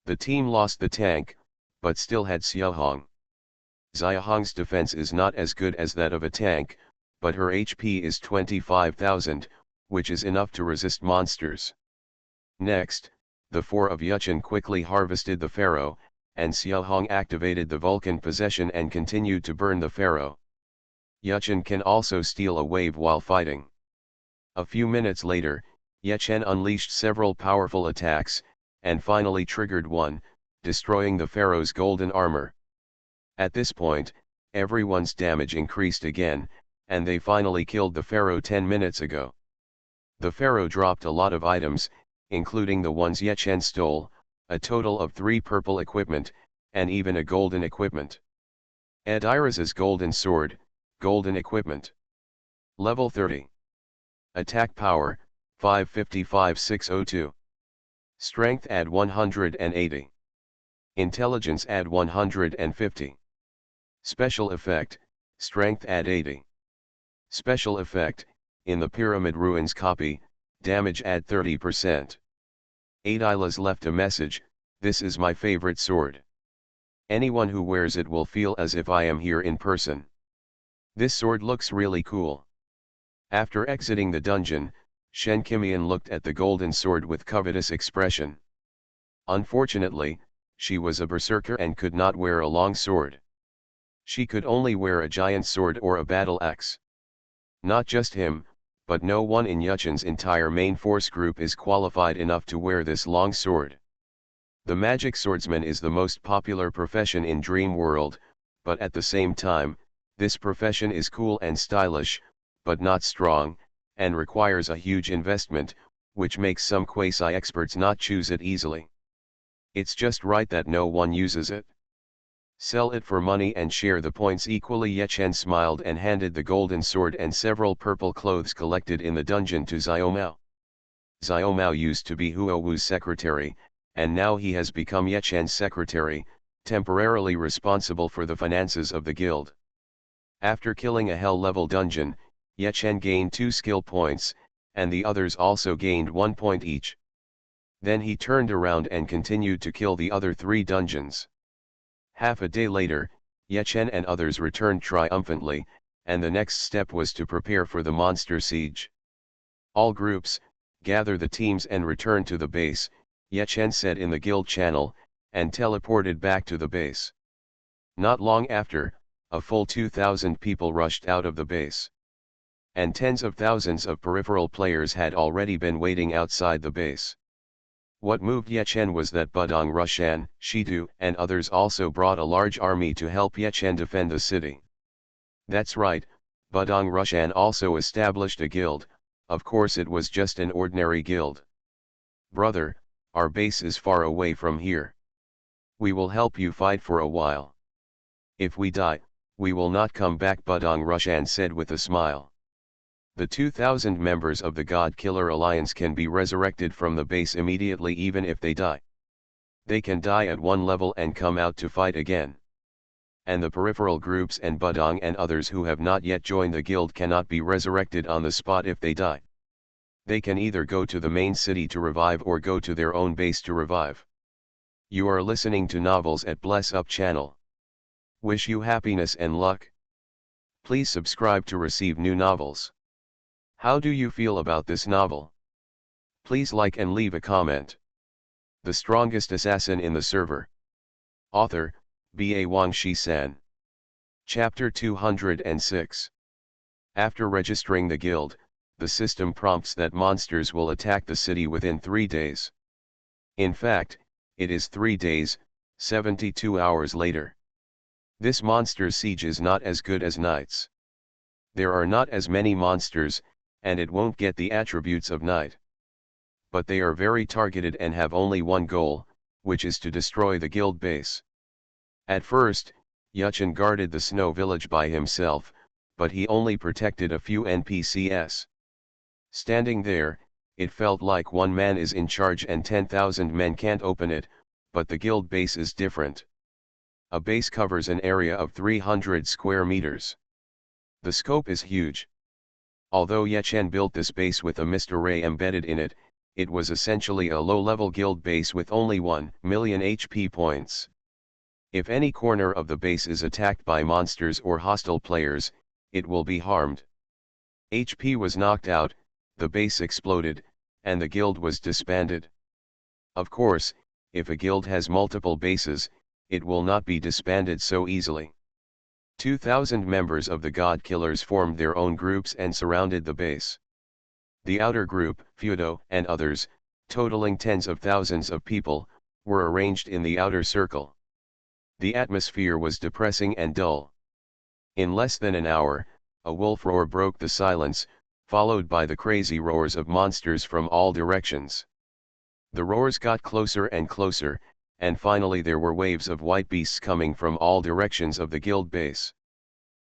S1: The team lost the tank, but still had Xiaohong. Xiaohong's defense is not as good as that of a tank, but her HP is 25,000, which is enough to resist monsters. Next, the four of Yuchen quickly harvested the pharaoh, and Xiaohong activated the Vulcan possession and continued to burn the pharaoh. Yuchen can also steal a wave while fighting. A few minutes later, Yuchen unleashed several powerful attacks, and finally triggered one, destroying the pharaoh's golden armor. At this point, everyone's damage increased again, and they finally killed the pharaoh 10 minutes ago. The pharaoh dropped a lot of items, including the ones Yuchen stole, a total of 3 purple equipment, and even a golden equipment. Adiraz's golden sword, golden equipment. Level 30. Attack power, 555-602. Strength add 180. Intelligence add 150. Special effect, strength add 80. Special effect, in the Pyramid Ruins copy, damage add 30%. Adilas left a message, "This is my favorite sword. Anyone who wears it will feel as if I am here in person. This sword looks really cool." After exiting the dungeon, Shen Kimian looked at the golden sword with covetous expression. Unfortunately, she was a berserker and could not wear a long sword. She could only wear a giant sword or a battle axe. Not just him, but no one in Yuchen's entire main force group is qualified enough to wear this long sword. The magic swordsman is the most popular profession in Dream World, but at the same time, this profession is cool and stylish, but not strong, and requires a huge investment, which makes some quasi-experts not choose it easily. It's just right that no one uses it. Sell it for money and share the points equally. Yuchen smiled and handed the golden sword and several purple clothes collected in the dungeon to Xiaomao. Xiaomao used to be Huo Wu's secretary, and now he has become Yuchen's secretary, temporarily responsible for the finances of the guild. After killing a hell-level dungeon, Yuchen gained 2 skill points, and the others also gained 1 point each. Then he turned around and continued to kill the other 3 dungeons. Half a day later, Yuchen and others returned triumphantly, and the next step was to prepare for the monster siege. "All groups, gather the teams and return to the base," Yuchen said in the guild channel, and teleported back to the base. Not long after, a full 2,000 people rushed out of the base. And tens of thousands of peripheral players had already been waiting outside the base. What moved Yuchen was that Budong Rushan, Shitu, and others also brought a large army to help Yuchen defend the city. That's right, Budong Rushan also established a guild. Of course it was just an ordinary guild. "Brother, our base is far away from here. We will help you fight for a while. If we die, we will not come back," Budong Rushan said with a smile. The 2,000 members of the God Killer Alliance can be resurrected from the base immediately even if they die. They can die at 1 level and come out to fight again. And the peripheral groups and Budong and others who have not yet joined the guild cannot be resurrected on the spot if they die. They can either go to the main city to revive or go to their own base to revive. You are listening to Novels at Bless Up channel. Wish you happiness and luck. Please subscribe to receive new novels. How do you feel about this novel? Please like and leave a comment. The strongest assassin in the server. Author, B.A. Wang Shi-san. Chapter 206. After registering the guild, the system prompts that monsters will attack the city within 3 days. In fact, it is 3 days, 72 hours later. This monster's siege is not as good as Knight's. There are not as many monsters, and it won't get the attributes of Knight. But they are very targeted and have only one goal, which is to destroy the guild base. At first, Yuchen guarded the snow village by himself, but he only protected a few NPCs. Standing there, it felt like one man is in charge and 10,000 men can't open it, but the guild base is different. A base covers an area of 300 square meters. The scope is huge. Although Yechen built this base with a mist array embedded in it, it was essentially a low-level guild base with only 1 million HP points. If any corner of the base is attacked by monsters or hostile players, it will be harmed. HP was knocked out, the base exploded, and the guild was disbanded. Of course, if a guild has multiple bases, it will not be disbanded so easily. 2,000 members of the God Killers formed their own groups and surrounded the base. The outer group, Feudo, and others, totaling tens of thousands of people, were arranged in the outer circle. The atmosphere was depressing and dull. In less than an hour, a wolf roar broke the silence, followed by the crazy roars of monsters from all directions. The roars got closer and closer, and finally there were waves of white beasts coming from all directions of the guild base.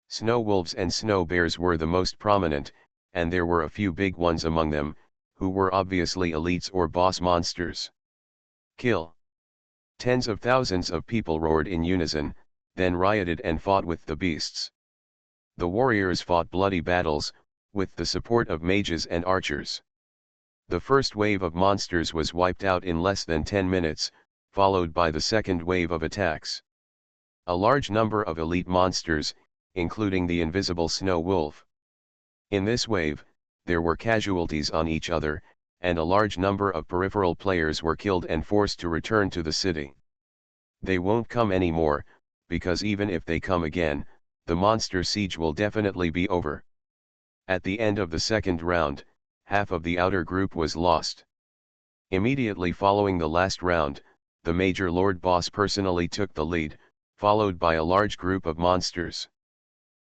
S1: Snow wolves and snow bears were the most prominent, and there were a few big ones among them, who were obviously elites or boss monsters. Kill! Tens of thousands of people roared in unison, then rioted and fought with the beasts. The warriors fought bloody battles, with the support of mages and archers. The first wave of monsters was wiped out in less than 10 minutes, followed by the second wave of attacks. A large number of elite monsters, including the invisible snow wolf. In this wave, there were casualties on each other, and a large number of peripheral players were killed and forced to return to the city. They won't come anymore, because even if they come again, the monster siege will definitely be over. At the end of the second round, half of the outer group was lost. Immediately following the last round, the Major Lord Boss personally took the lead, followed by a large group of monsters.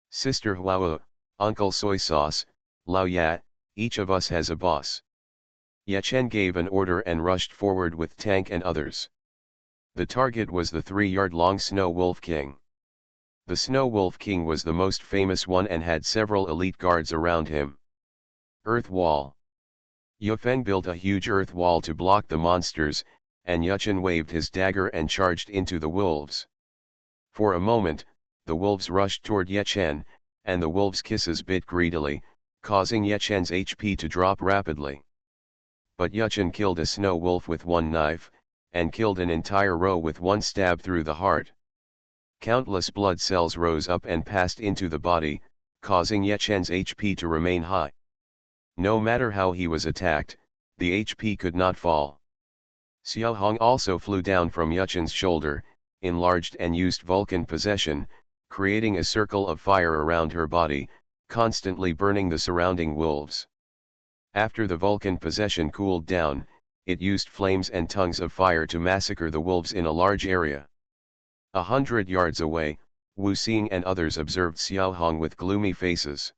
S1: Sister Huao, Uncle Soy Sauce, Lao Ya, each of us has a boss. Yechen gave an order and rushed forward with Tank and others. The target was the 3-yard-long Snow Wolf King. The Snow Wolf King was the most famous one and had several elite guards around him. Earth Wall. Yufeng built a huge earth wall to block the monsters, and Yechen waved his dagger and charged into the wolves. For a moment, the wolves rushed toward Yechen, and the wolves' kisses bit greedily, causing Yechen's HP to drop rapidly. But Yechen killed a snow wolf with one knife, and killed an entire row with one stab through the heart. Countless blood cells rose up and passed into the body, causing Yechen's HP to remain high. No matter how he was attacked, the HP could not fall. Xiao Hong also flew down from Yechen's shoulder, enlarged and used Vulcan possession, creating a circle of fire around her body, constantly burning the surrounding wolves. After the Vulcan possession cooled down, it used flames and tongues of fire to massacre the wolves in a large area. 100 yards away, Wu Xing and others observed Xiao Hong with gloomy faces.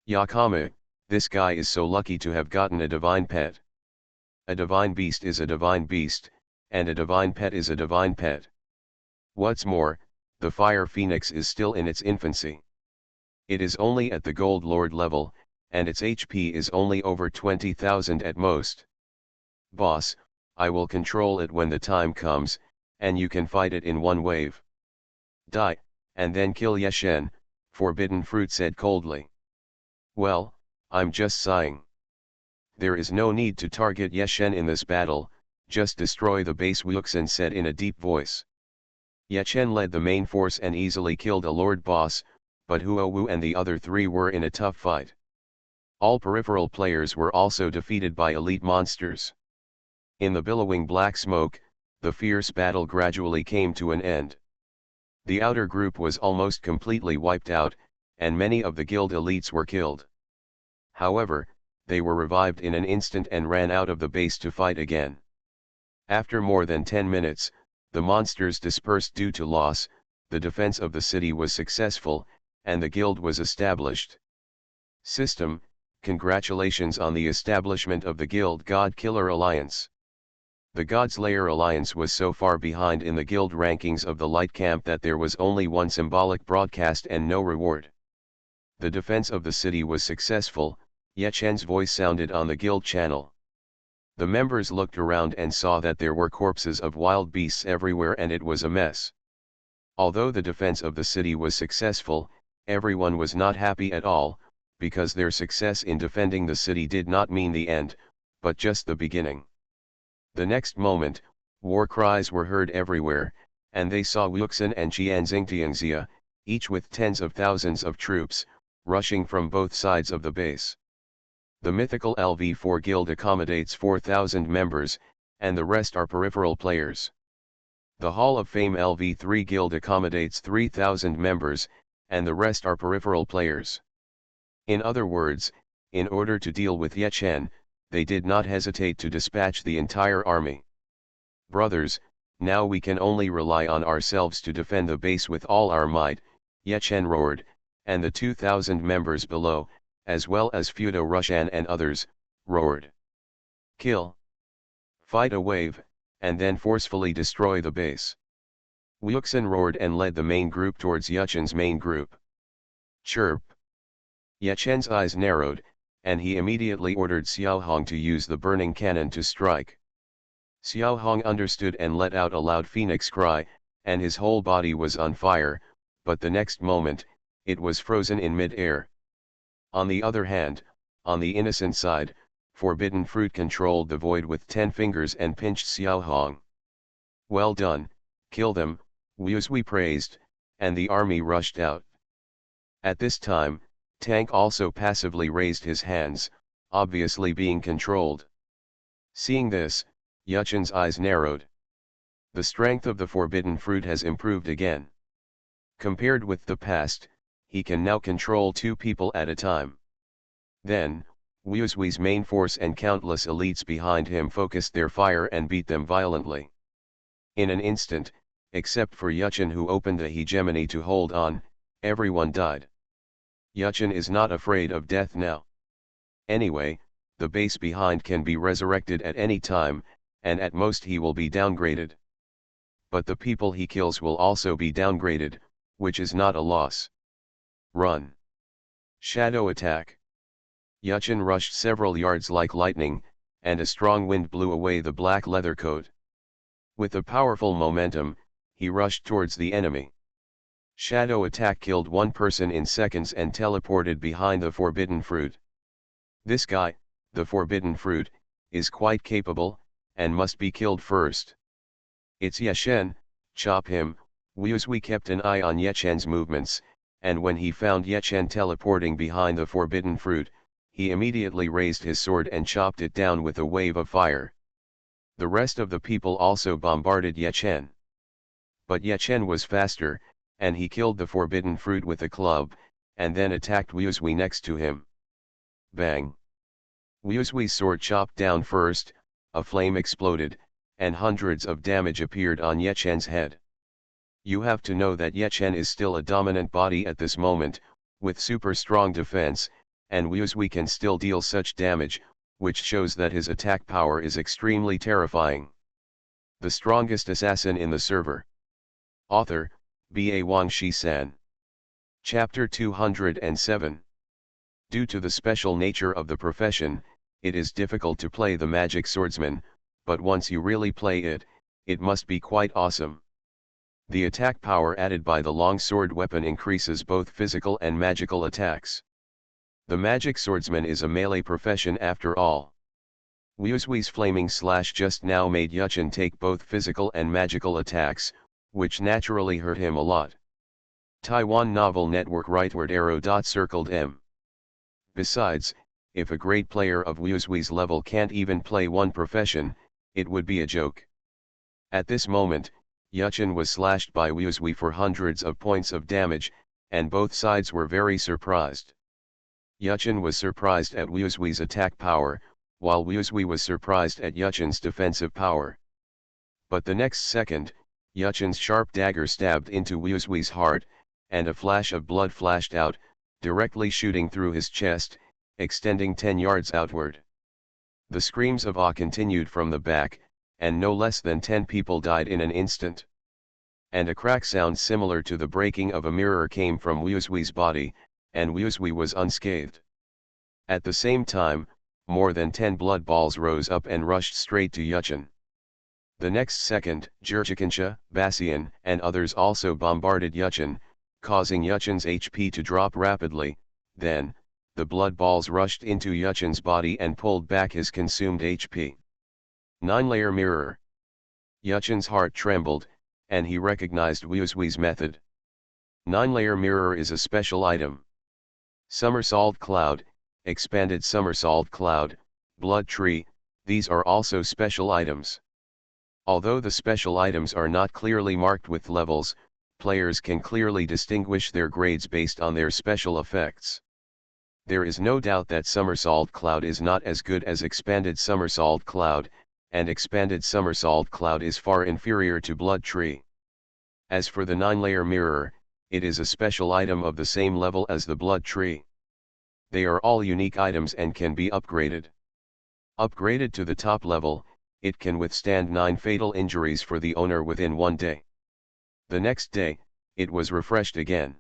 S1: Yakama, this guy is so lucky to have gotten a divine pet. A divine beast is a divine beast, and a divine pet is a divine pet. What's more, the Fire Phoenix is still in its infancy. It is only at the Gold Lord level, and its HP is only over 20,000 at most. Boss, I will control it when the time comes, and you can fight it in one wave. Die, and then kill Yechen, Forbidden Fruit said coldly. Well, I'm just sighing. There is no need to target Yechen in this battle, just destroy the base, Wuxin said in a deep voice. Yechen led the main force and easily killed a Lord Boss, but Huo Wu and the other 3 were in a tough fight. All peripheral players were also defeated by elite monsters. In the billowing black smoke, the fierce battle gradually came to an end. The outer group was almost completely wiped out, and many of the guild elites were killed. However, they were revived in an instant and ran out of the base to fight again. After more than 10 minutes, the monsters dispersed due to loss, the defense of the city was successful, and the guild was established. System, congratulations on the establishment of the Guild God Killer Alliance. The Godslayer Alliance was so far behind in the guild rankings of the Light Camp that there was only one symbolic broadcast and no reward. The defense of the city was successful, Yechen's voice sounded on the guild channel. The members looked around and saw that there were corpses of wild beasts everywhere and it was a mess. Although the defense of the city was successful, everyone was not happy at all, because their success in defending the city did not mean the end, but just the beginning. The next moment, war cries were heard everywhere, and they saw Wuxin and Qianxingtianxia, each with tens of thousands of troops, rushing from both sides of the base. The mythical LV4 guild accommodates 4,000 members, and the rest are peripheral players. The Hall of Fame LV3 guild accommodates 3,000 members, and the rest are peripheral players. In other words, in order to deal with Ye Chen, they did not hesitate to dispatch the entire army. Brothers, now we can only rely on ourselves to defend the base with all our might, Ye Chen roared, and the 2,000 members below, as well as Feudo Rushan and others, roared. Kill. Fight a wave, and then forcefully destroy the base. Wuxin roared and led the main group towards Ye Chen's main group. Chirp. Ye Chen's eyes narrowed, and he immediately ordered Xiao Hong to use the burning cannon to strike. Xiao Hong understood and let out a loud phoenix cry, and his whole body was on fire, but the next moment, it was frozen in mid-air. On the other hand, on the innocent side, Forbidden Fruit controlled the void with 10 fingers and pinched Xiao Hong. Well done, kill them, Wu Zui praised, and the army rushed out. At this time, Tank also passively raised his hands, obviously being controlled. Seeing this, Ye Chen's eyes narrowed. The strength of the Forbidden Fruit has improved again. Compared with the past, he can now control 2 people at a time. Then, Wu Zui's main force and countless elites behind him focused their fire and beat them violently. In an instant, except for Ye Chen who opened a hegemony to hold on, everyone died. Ye Chen is not afraid of death now. Anyway, the base behind can be resurrected at any time, and at most he will be downgraded. But the people he kills will also be downgraded, which is not a loss. Run. Shadow attack. Ye Chen rushed several yards like lightning, and a strong wind blew away the black leather coat. With a powerful momentum, he rushed towards the enemy. Shadow attack killed 1 person in seconds and teleported behind the Forbidden Fruit. This guy, the Forbidden Fruit, is quite capable, and must be killed first. It's Ye Chen, chop him. Wu Zui kept an eye on Ye Chen's movements, and when he found Ye Chen teleporting behind the Forbidden Fruit, he immediately raised his sword and chopped it down with a wave of fire. The rest of the people also bombarded Ye Chen. But Ye Chen was faster, and he killed the Forbidden Fruit with a club, and then attacked Wu Zui next to him. Bang! Wu Zui's sword chopped down first, a flame exploded, and hundreds of damage appeared on Ye Chen's head. You have to know that Ye Chen is still a dominant body at this moment, with super strong defense, and Wu Zui can still deal such damage, which shows that his attack power is extremely terrifying. The strongest assassin in the server. Author, B.A. Wang Shi-san. Chapter 207. Due to the special nature of the profession, it is difficult to play the magic swordsman, but once you really play it, it must be quite awesome. The attack power added by the long sword weapon increases both physical and magical attacks. The magic swordsman is a melee profession after all. Wu Zui's flaming slash just now made Ye Chen take both physical and magical attacks, which naturally hurt him a lot. Taiwan Novel Network rightward arrow circled M. Besides, if a great player of Wu Zui's level can't even play one profession, it would be a joke. At this moment, Ye Chen was slashed by Wu Zui for hundreds of points of damage, and both sides were very surprised. Ye Chen was surprised at Wu Zui's attack power, while Wu Zui was surprised at Ye Chen's defensive power. But the next second, Ye Chen's sharp dagger stabbed into Wu Zui's heart, and a flash of blood flashed out, directly shooting through his chest, extending 10 yards outward. The screams of awe continued from the back, and no less than 10 people died in an instant. And a crack sound similar to the breaking of a mirror came from Wu Zui's body, and Wu Zui was unscathed. At the same time, more than 10 blood balls rose up and rushed straight to Yuchen. The next second, Jurjikincha, Bassian, and others also bombarded Yuchen, causing Yuchen's HP to drop rapidly. Then, the blood balls rushed into Yuchen's body and pulled back his consumed HP. 9-layer mirror. Yuchen's heart trembled, and he recognized Wuzui's method. 9-layer mirror is a special item. Somersault cloud, expanded somersault cloud, blood tree, these are also special items. Although the special items are not clearly marked with levels, players can clearly distinguish their grades based on their special effects. There is no doubt that Somersault Cloud is not as good as Expanded Somersault Cloud, and Expanded Somersault Cloud is far inferior to Blood Tree. As for the 9-layer mirror, it is a special item of the same level as the Blood Tree. They are all unique items and can be upgraded. Upgraded to the top level, it can withstand 9 fatal injuries for the owner within 1 day. The next day, it was refreshed again.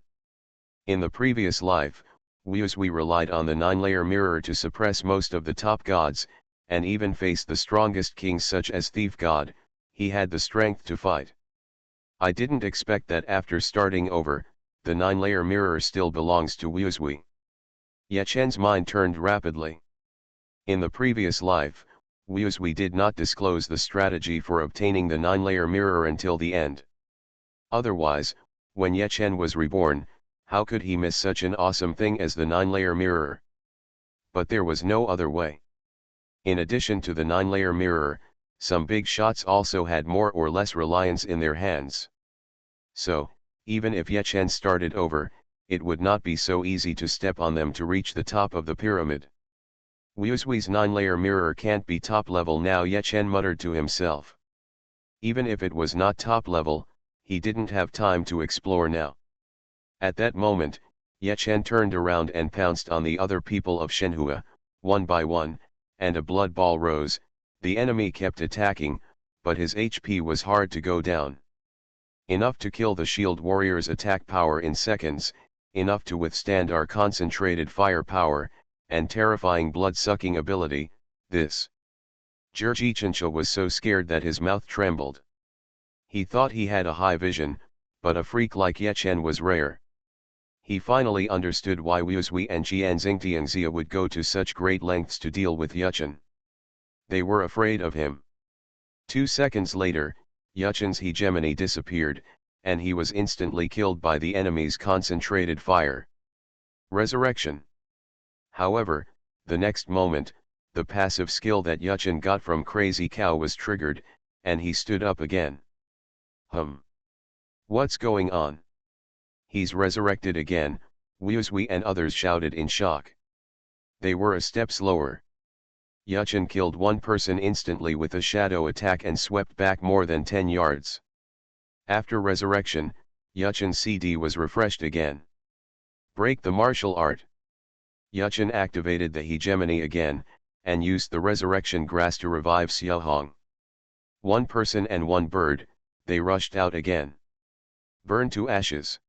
S1: In the previous life, Wuzui relied on the 9-layer mirror to suppress most of the top gods, and even face the strongest kings such as Thief God. He had the strength to fight. I didn't expect that after starting over, the 9-layer mirror still belongs to Wuzui. Yechen's mind turned rapidly. In the previous life, Wuzui did not disclose the strategy for obtaining the 9-layer mirror until the end. Otherwise, when Yechen was reborn, how could he miss such an awesome thing as the 9-layer mirror? But there was no other way. In addition to the 9-layer mirror, some big shots also had more or less reliance in their hands. So, even if Yechen started over, it would not be so easy to step on them to reach the top of the pyramid. Wuzui's 9-layer mirror can't be top level now, Yechen muttered to himself. Even if it was not top level, he didn't have time to explore now. At that moment, Yechen turned around and pounced on the other people of Shenhua, one by one, and a blood ball rose. The enemy kept attacking, but his HP was hard to go down. Enough to kill the shield warrior's attack power in seconds, enough to withstand our concentrated firepower, and terrifying blood-sucking ability. This Jurjikincha was so scared that his mouth trembled. He thought he had a high vision, but a freak like Yechen was rare. He finally understood why Wuzui and Jianxingtianxia would go to such great lengths to deal with Yechen. They were afraid of him. 2 seconds later, Yechen's hegemony disappeared, and he was instantly killed by the enemy's concentrated fire. Resurrection. However, the next moment, the passive skill that Yechen got from Crazy Cow was triggered, and he stood up again. What's going on? He's resurrected again, Wuzui and others shouted in shock. They were a step slower. Yechen killed one person instantly with a shadow attack and swept back more than 10 yards. After resurrection, Yechen's CD was refreshed again. Break the martial art. Yechen activated the hegemony again, and used the resurrection grass to revive Xiaohong. One person and one bird, they rushed out again. Burn to ashes.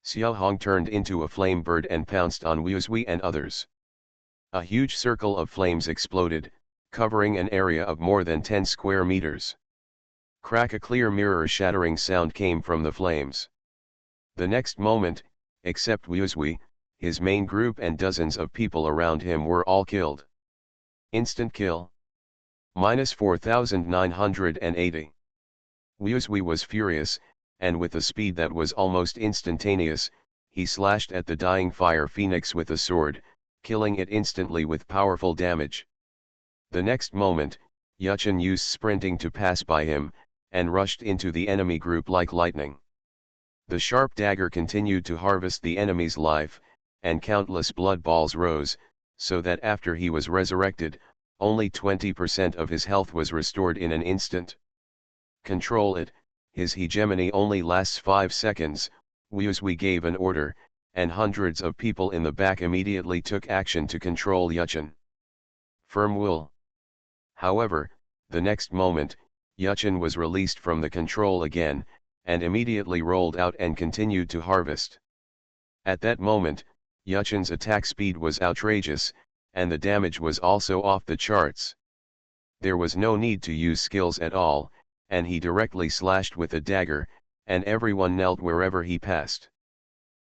S1: Xiaohong turned into a flame bird and pounced on Wuzui and others. A huge circle of flames exploded, covering an area of more than 10 square meters. Crack, a clear mirror-shattering sound came from the flames. The next moment, except Wuzui, his main group and dozens of people around him were all killed. Instant kill. -4,980. Wuzui was furious, and with a speed that was almost instantaneous, he slashed at the dying fire phoenix with a sword, killing it instantly with powerful damage. The next moment, Yechen used sprinting to pass by him, and rushed into the enemy group like lightning. The sharp dagger continued to harvest the enemy's life, and countless blood balls rose, so that after he was resurrected, only 20% of his health was restored in an instant. Control it. His hegemony only lasts 5 seconds, Wuzui gave an order, and hundreds of people in the back immediately took action to control Yechen. Firm will. However, the next moment, Yechen was released from the control again, and immediately rolled out and continued to harvest. At that moment, Yechen's attack speed was outrageous, and the damage was also off the charts. There was no need to use skills at all, and he directly slashed with a dagger, and everyone knelt wherever he passed.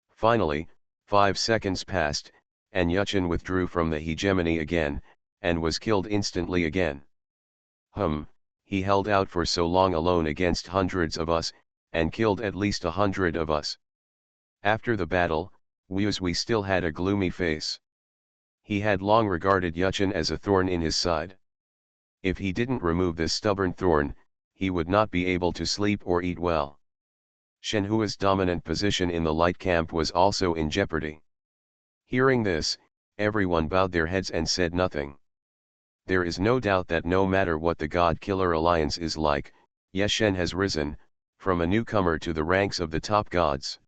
S1: Finally, 5 seconds passed, and Yuchen withdrew from the hegemony again, and was killed instantly again. He held out for so long alone against hundreds of us, and killed at least 100 of us. After the battle, Wuzui still had a gloomy face. He had long regarded Yuchen as a thorn in his side. If he didn't remove this stubborn thorn, he would not be able to sleep or eat well. Shenhua's dominant position in the light camp was also in jeopardy. Hearing this, everyone bowed their heads and said nothing. There is no doubt that no matter what the God Killer Alliance is like, Ye Shen has risen, from a newcomer to the ranks of the top gods.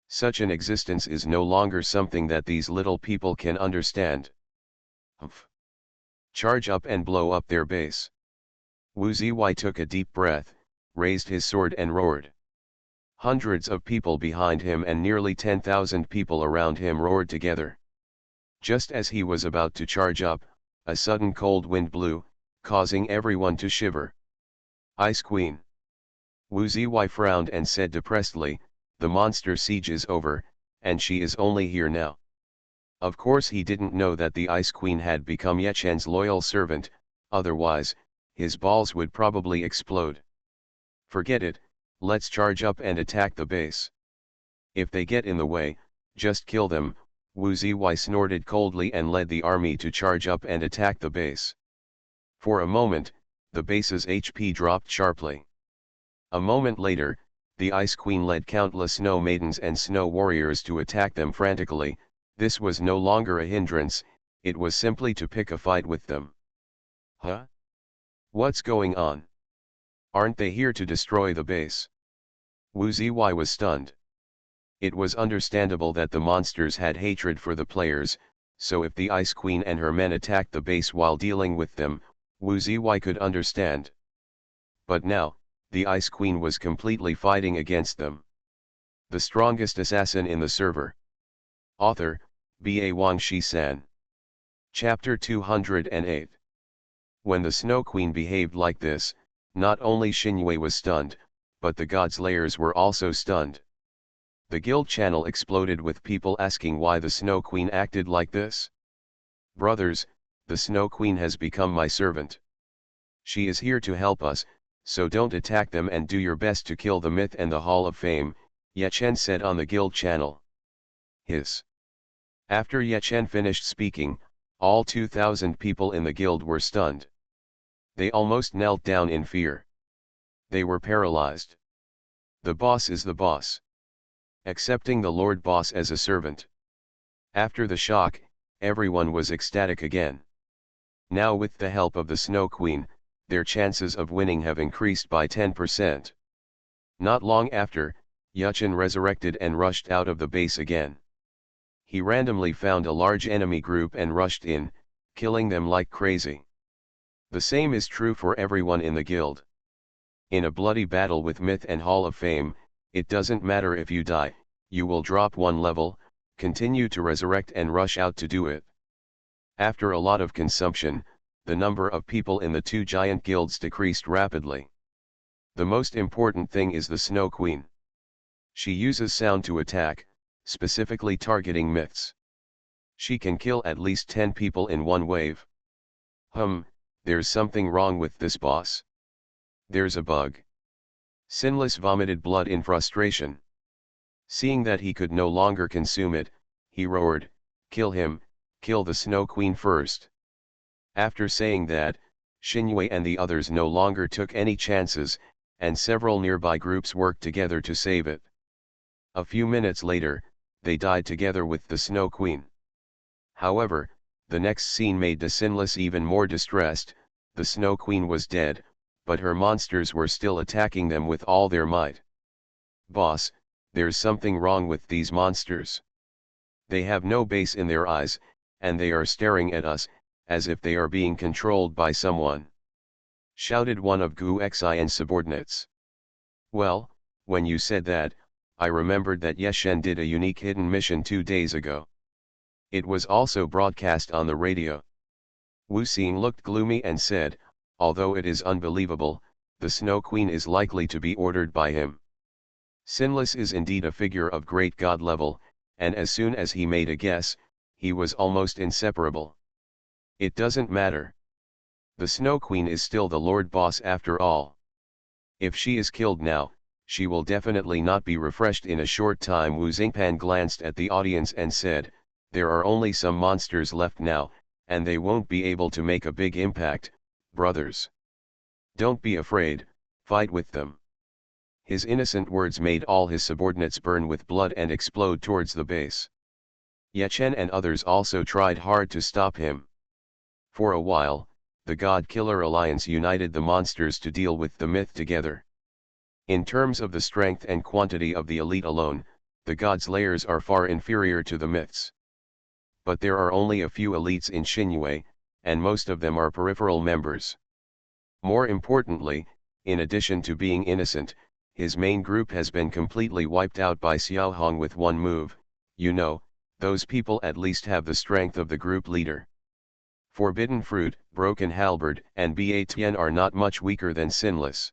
S1: Such an existence is no longer something that these little people can understand. Charge up and blow up their base. Wu Ziwei took a deep breath, raised his sword and roared. Hundreds of people behind him and nearly 10,000 people around him roared together. Just as he was about to charge up, a sudden cold wind blew, causing everyone to shiver. Ice Queen. Wu Ziwei frowned and said depressedly, "The monster siege is over, and she is only here now." Of course he didn't know that the Ice Queen had become Ye Chen's loyal servant, otherwise, his balls would probably explode. Forget it, let's charge up and attack the base. If they get in the way, just kill them. Wu Ziwei snorted coldly and led the army to charge up and attack the base. For a moment, the base's HP dropped sharply. A moment later, the Ice Queen led countless snow maidens and snow warriors to attack them frantically. This was no longer a hindrance, it was simply to pick a fight with them. Huh? What's going on? Aren't they here to destroy the base? Wu Ziwei was stunned. It was understandable that the monsters had hatred for the players, so if the Ice Queen and her men attacked the base while dealing with them, Wu Ziwei could understand. But now, the Ice Queen was completely fighting against them. The strongest assassin in the server. Author, B.A. Wang Shi-san. Chapter 208. When the Snow Queen behaved like this, not only Xinyue was stunned, but the God's layers were also stunned. The guild channel exploded with people asking why the Snow Queen acted like this. Brothers, the Snow Queen has become my servant. She is here to help us, so don't attack them and do your best to kill the myth and the Hall of Fame, Ye Chen said on the guild channel. Hiss. After Ye Chen finished speaking, all 2,000 people in the guild were stunned. They almost knelt down in fear. They were paralyzed. The boss is the boss. Accepting the Lord Boss as a servant. After the shock, everyone was ecstatic again. Now with the help of the Snow Queen, their chances of winning have increased by 10%. Not long after, Yuchen resurrected and rushed out of the base again. He randomly found a large enemy group and rushed in, killing them like crazy. The same is true for everyone in the guild. In a bloody battle with Myth and Hall of Fame, it doesn't matter if you die, you will drop one level, continue to resurrect and rush out to do it. After a lot of consumption, the number of people in the two giant guilds decreased rapidly. The most important thing is the Snow Queen. She uses sound to attack, specifically targeting myths. She can kill at least 10 people in one wave. There's something wrong with this boss. There's a bug. Sinless vomited blood in frustration. Seeing that he could no longer consume it, he roared, "Kill him, kill the Snow Queen first." After saying that, Xinyue and the others no longer took any chances, and several nearby groups worked together to save it. A few minutes later, they died together with the Snow Queen. However, the next scene made the Sinless even more distressed. The Snow Queen was dead, but her monsters were still attacking them with all their might. "Boss, there's something wrong with these monsters. They have no base in their eyes, and they are staring at us, as if they are being controlled by someone," shouted one of Gu Xian's subordinates. "Well, when you said that, I remembered that Ye Shen did a unique hidden mission 2 days ago. It was also broadcast on the radio. Wu Xing looked gloomy and said, although it is unbelievable, the Snow Queen is likely to be ordered by him. Sinless is indeed a figure of great god level, and as soon as he made a guess, he was almost inseparable. It doesn't matter. The Snow Queen is still the Lord Boss after all. If she is killed now, she will definitely not be refreshed in a short time. Wu Xingpan glanced at the audience and said, there are only some monsters left now, and they won't be able to make a big impact, brothers. Don't be afraid, fight with them. His innocent words made all his subordinates burn with blood and explode towards the base. Ye Chen and others also tried hard to stop him. For a while, the God Killer Alliance united the monsters to deal with the myth together. In terms of the strength and quantity of the elite alone, the God Slayers are far inferior to the myths. But there are only a few elites in Xinyu, and most of them are peripheral members. More importantly, in addition to being innocent, his main group has been completely wiped out by Xiao Hong with one move. You know, those people at least have the strength of the group leader. Forbidden Fruit, Broken Halberd, and Ba Tian are not much weaker than Sinless.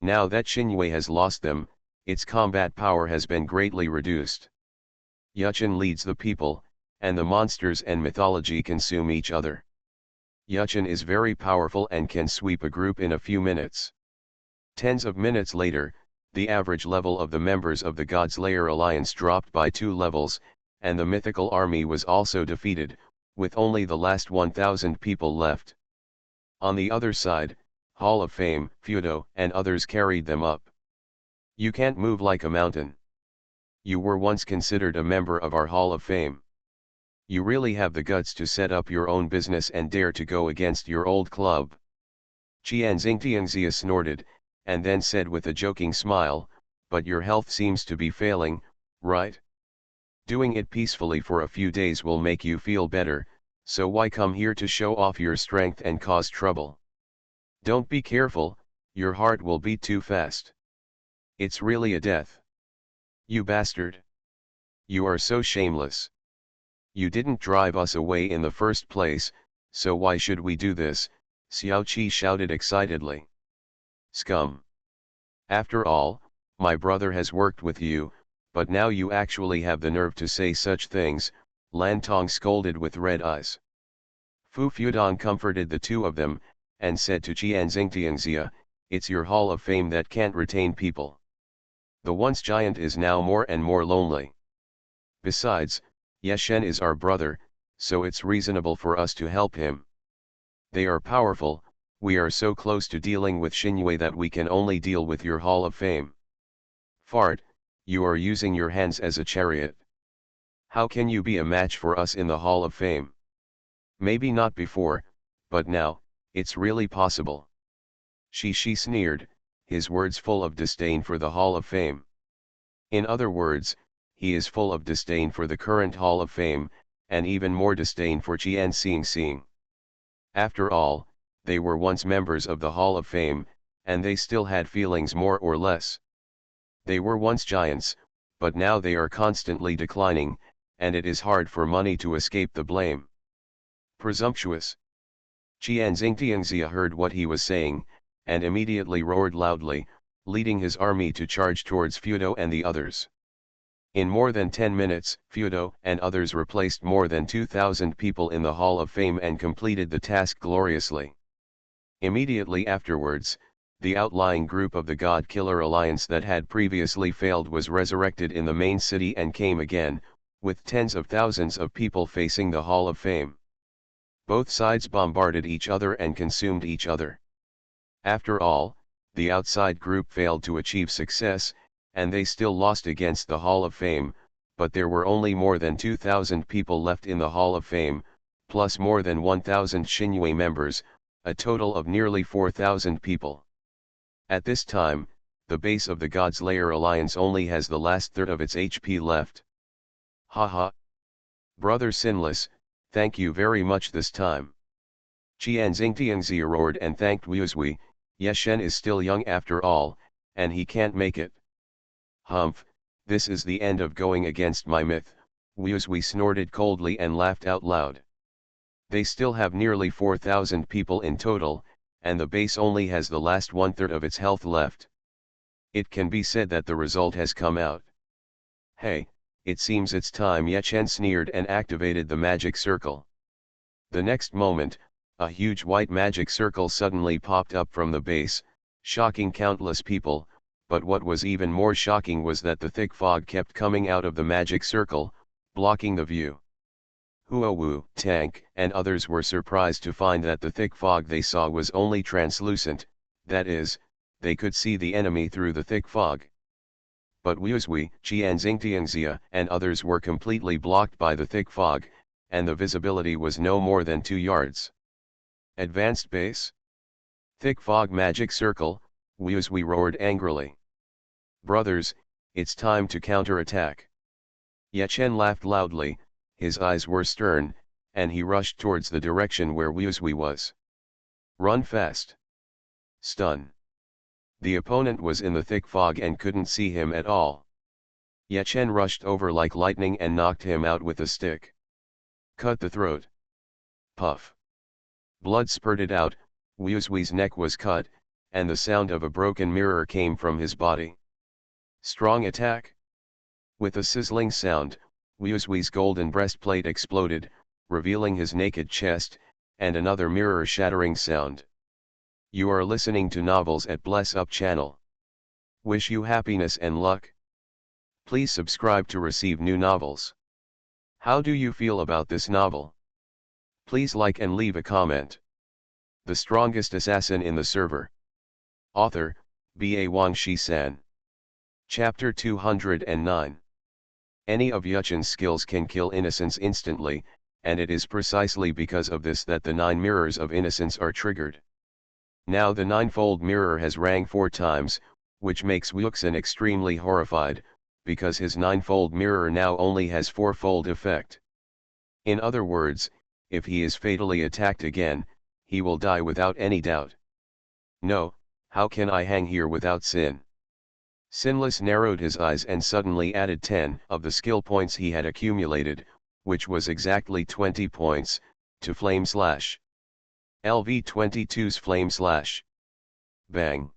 S1: Now that Xinyu has lost them, its combat power has been greatly reduced. Yuchen leads the people, and the monsters and mythology consume each other. Yuchen is very powerful and can sweep a group in a few minutes. Tens of minutes later, the average level of the members of the Godslayer Alliance dropped by 2 levels, and the mythical army was also defeated, with only the last 1,000 people left. On the other side, Hall of Fame, Feudo, and others carried them up. You can't move like a mountain. You were once considered a member of our Hall of Fame. You really have the guts to set up your own business and dare to go against your old club. Qian Xingtiangxia snorted, and then said with a joking smile, but your health seems to be failing, right? Doing it peacefully for a few days will make you feel better, so why come here to show off your strength and cause trouble? Don't be careful, your heart will beat too fast. It's really a death. You bastard. You are so shameless. You didn't drive us away in the first place, so why should we do this? Xiao Qi shouted excitedly. Scum. After all, my brother has worked with you, but now you actually have the nerve to say such things, Lan Tong scolded with red eyes. Fu Fudong comforted the two of them, and said to Qian Xingtiangxia, it's your Hall of Fame that can't retain people. The once giant is now more and more lonely. Besides, Ye Shen is our brother, so it's reasonable for us to help him. They are powerful, we are so close to dealing with Xinyu that we can only deal with your Hall of Fame. Fart, you are using your hands as a chariot. How can you be a match for us in the Hall of Fame? Maybe not before, but now, it's really possible. Shi sneered, his words full of disdain for the Hall of Fame. In other words, he is full of disdain for the current Hall of Fame, and even more disdain for Qian Xingxing. After all, they were once members of the Hall of Fame, and they still had feelings more or less. They were once giants, but now they are constantly declining, and it is hard for money to escape the blame. Presumptuous. Qian Xingtiangxia heard what he was saying, and immediately roared loudly, leading his army to charge towards Feudo and the others. In more than 10 minutes, Feudo and others replaced more than 2,000 people in the Hall of Fame and completed the task gloriously. Immediately afterwards, the outlying group of the God Killer Alliance that had previously failed was resurrected in the main city and came again, with tens of thousands of people facing the Hall of Fame. Both sides bombarded each other and consumed each other. After all, the outside group failed to achieve success, and they still lost against the Hall of Fame, but there were only more than 2,000 people left in the Hall of Fame, plus more than 1,000 Xinyu members, a total of nearly 4,000 people. At this time, the base of the Godslayer Alliance only has the last third of its HP left. Haha. Brother Sinless, thank you very much this time. Qian Xingtiangxia roared and thanked Wuzui. Ye Shen is still young after all, and he can't make it. Humph, this is the end of going against my myth, We snorted coldly and laughed out loud. They still have nearly 4,000 people in total, and the base only has the last one-third of its health left. It can be said that the result has come out. Hey, it seems it's time, Ye Chen sneered and activated the magic circle. The next moment, a huge white magic circle suddenly popped up from the base, shocking countless people, but what was even more shocking was that the thick fog kept coming out of the magic circle, blocking the view. Huowu, Tank, and others were surprised to find that the thick fog they saw was only translucent, that is, they could see the enemy through the thick fog. But Wuozui, Qianxingtianxia, and others were completely blocked by the thick fog, and the visibility was no more than 2 yards. Advanced base? Thick fog magic circle, Wuozui roared angrily. Brothers, it's time to counterattack. Ye Chen laughed loudly, his eyes were stern, and he rushed towards the direction where Wuozui was. Run fast. Stun. The opponent was in the thick fog and couldn't see him at all. Ye Chen rushed over like lightning and knocked him out with a stick. Cut the throat. Puff. Blood spurted out, Wuozui's neck was cut, and the sound of a broken mirror came from his body. Strong attack. With a sizzling sound, Wuozui's golden breastplate exploded, revealing his naked chest, and another mirror-shattering sound. You are listening to Novels at Bless Up channel. Wish you happiness and luck. Please subscribe to receive new novels. How do you feel about this novel? Please like and leave a comment. The strongest assassin in the server. Author, Ba Wangshi-san. Chapter 209. Any of Yuchen's skills can kill innocents instantly, and it is precisely because of this that the 9 mirrors of innocence are triggered. Now the 9-fold mirror has rang 4 times, which makes Wuxin extremely horrified, because his 9-fold mirror now only has 4-fold effect. In other words, if he is fatally attacked again, he will die without any doubt. No, how can I hang here without sin? Sinless narrowed his eyes and suddenly added 10 of the skill points he had accumulated, which was exactly 20 points, to Flame Slash. LV-22's Flame Slash. Bang.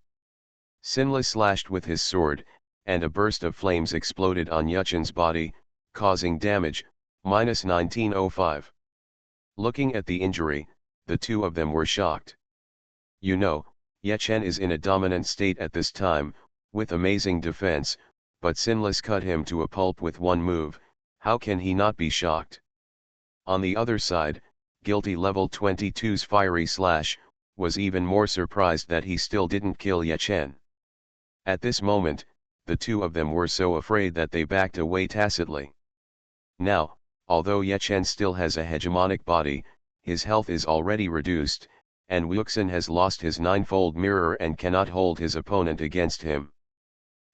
S1: Sinless slashed with his sword, and a burst of flames exploded on Yuchen's body, causing damage, -1905. Looking at the injury, the two of them were shocked. You know, Ye Chen is in a dominant state at this time, with amazing defense, but Sinless cut him to a pulp with one move. How can he not be shocked? On the other side, Guilty level 22's Fiery Slash was even more surprised that he still didn't kill Ye Chen. At this moment, the two of them were so afraid that they backed away tacitly. Now, although Ye Chen still has a hegemonic body, his health is already reduced, and Wuxin has lost his 9-fold mirror and cannot hold his opponent against him.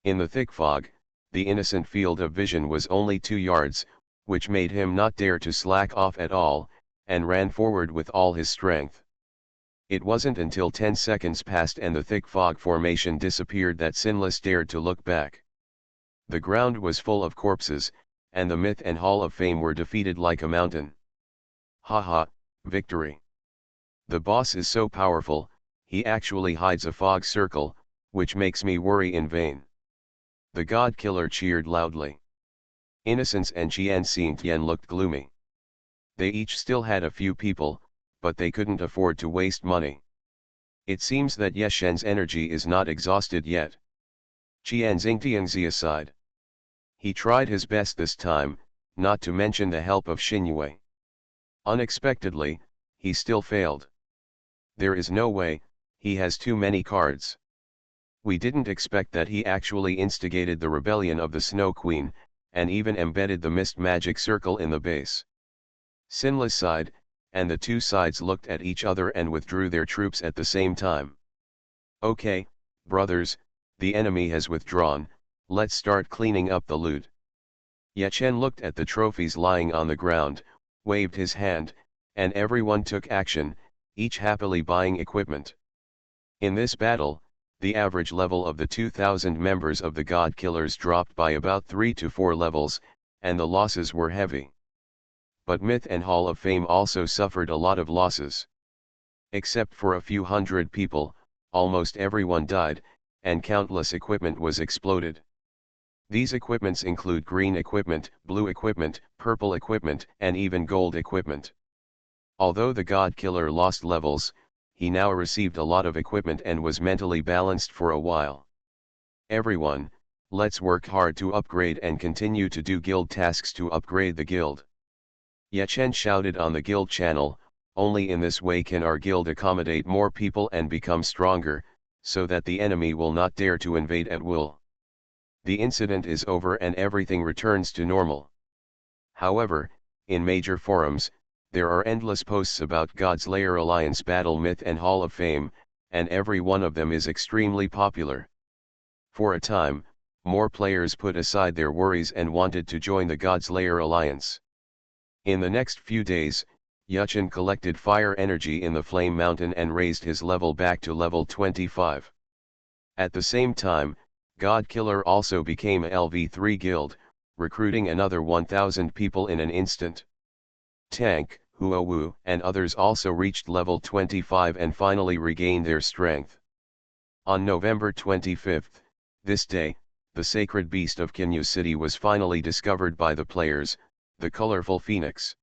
S1: In the thick fog, the innocent field of vision was only 2 yards, which made him not dare to slack off at all, and ran forward with all his strength. It wasn't until 10 seconds passed and the thick fog formation disappeared that Sinless dared to look back. The ground was full of corpses, and the Myth and Hall of Fame were defeated like a mountain. Haha, victory. The boss is so powerful, he actually hides a fog circle, which makes me worry in vain. The God Killer cheered loudly. Innocence and Qian Xingtian looked gloomy. They each still had a few people, but they couldn't afford to waste money. It seems that Ye Shen's energy is not exhausted yet. Qian Xingtianxia sighed. He tried his best this time, not to mention the help of Xinyue. Unexpectedly, he still failed. There is no way, he has too many cards. We didn't expect that he actually instigated the rebellion of the Snow Queen, and even embedded the mist magic circle in the base. Sinless sighed, and the two sides looked at each other and withdrew their troops at the same time. Okay, brothers, the enemy has withdrawn, let's start cleaning up the loot. Ye Chen looked at the trophies lying on the ground, waved his hand, and everyone took action, each happily buying equipment. In this battle, the average level of the 2,000 members of the God Killers dropped by about 3 to 4 levels, and the losses were heavy. But Myth and Hall of Fame also suffered a lot of losses. Except for a few hundred people, almost everyone died, and countless equipment was exploded. These equipments include green equipment, blue equipment, purple equipment, and even gold equipment. Although the God Killer lost levels, he now received a lot of equipment and was mentally balanced for a while. Everyone, let's work hard to upgrade and continue to do guild tasks to upgrade the guild. Yechen shouted on the guild channel, only in this way can our guild accommodate more people and become stronger, so that the enemy will not dare to invade at will. The incident is over and everything returns to normal. However, in major forums, there are endless posts about God's Lair Alliance Battle Myth and Hall of Fame, and every one of them is extremely popular. For a time, more players put aside their worries and wanted to join the God's Lair Alliance. In the next few days, Yechen collected fire energy in the Flame Mountain and raised his level back to level 25. At the same time, God Killer also became a LV3 guild, recruiting another 1,000 people in an instant. Tank, Huowu, and others also reached level 25 and finally regained their strength. On November 25, this day, the sacred beast of Kinyu City was finally discovered by the players, the colorful phoenix.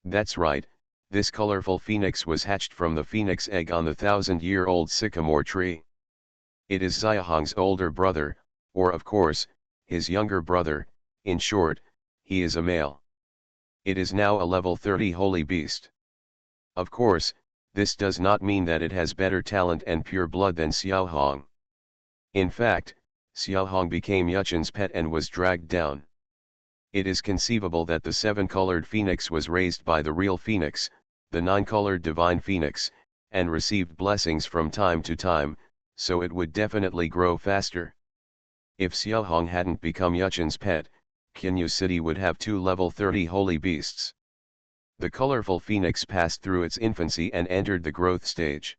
S1: That's right, this colorful phoenix was hatched from the phoenix egg on the 1,000-year-old sycamore tree. It is Xiahong's older brother, or of course, his younger brother. In short, he is a male. It is now a level 30 holy beast. Of course, this does not mean that it has better talent and pure blood than Xiaohong. In fact, Xiaohong became Yechen's pet and was dragged down. It is conceivable that the 7-colored phoenix was raised by the real phoenix, the 9-colored divine phoenix, and received blessings from time to time, so it would definitely grow faster. If Xiaohong hadn't become Yechen's pet, Kinyu City would have 2 level 30 holy beasts. The colorful phoenix passed through its infancy and entered the growth stage.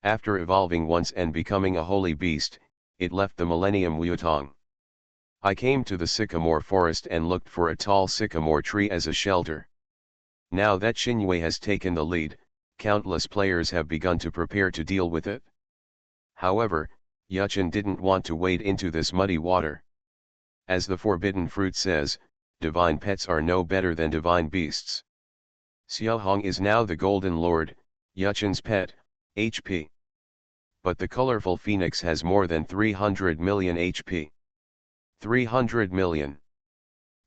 S1: After evolving once and becoming a holy beast, it left the Millennium Wutong. I came to the sycamore forest and looked for a tall sycamore tree as a shelter. Now that Xinhui has taken the lead, countless players have begun to prepare to deal with it. However, Yechen didn't want to wade into this muddy water. As the forbidden fruit says, divine pets are no better than divine beasts. Xiaohong is now the Golden Lord, Yechen's pet, HP. But the colorful phoenix has more than 300 million HP. 300 million.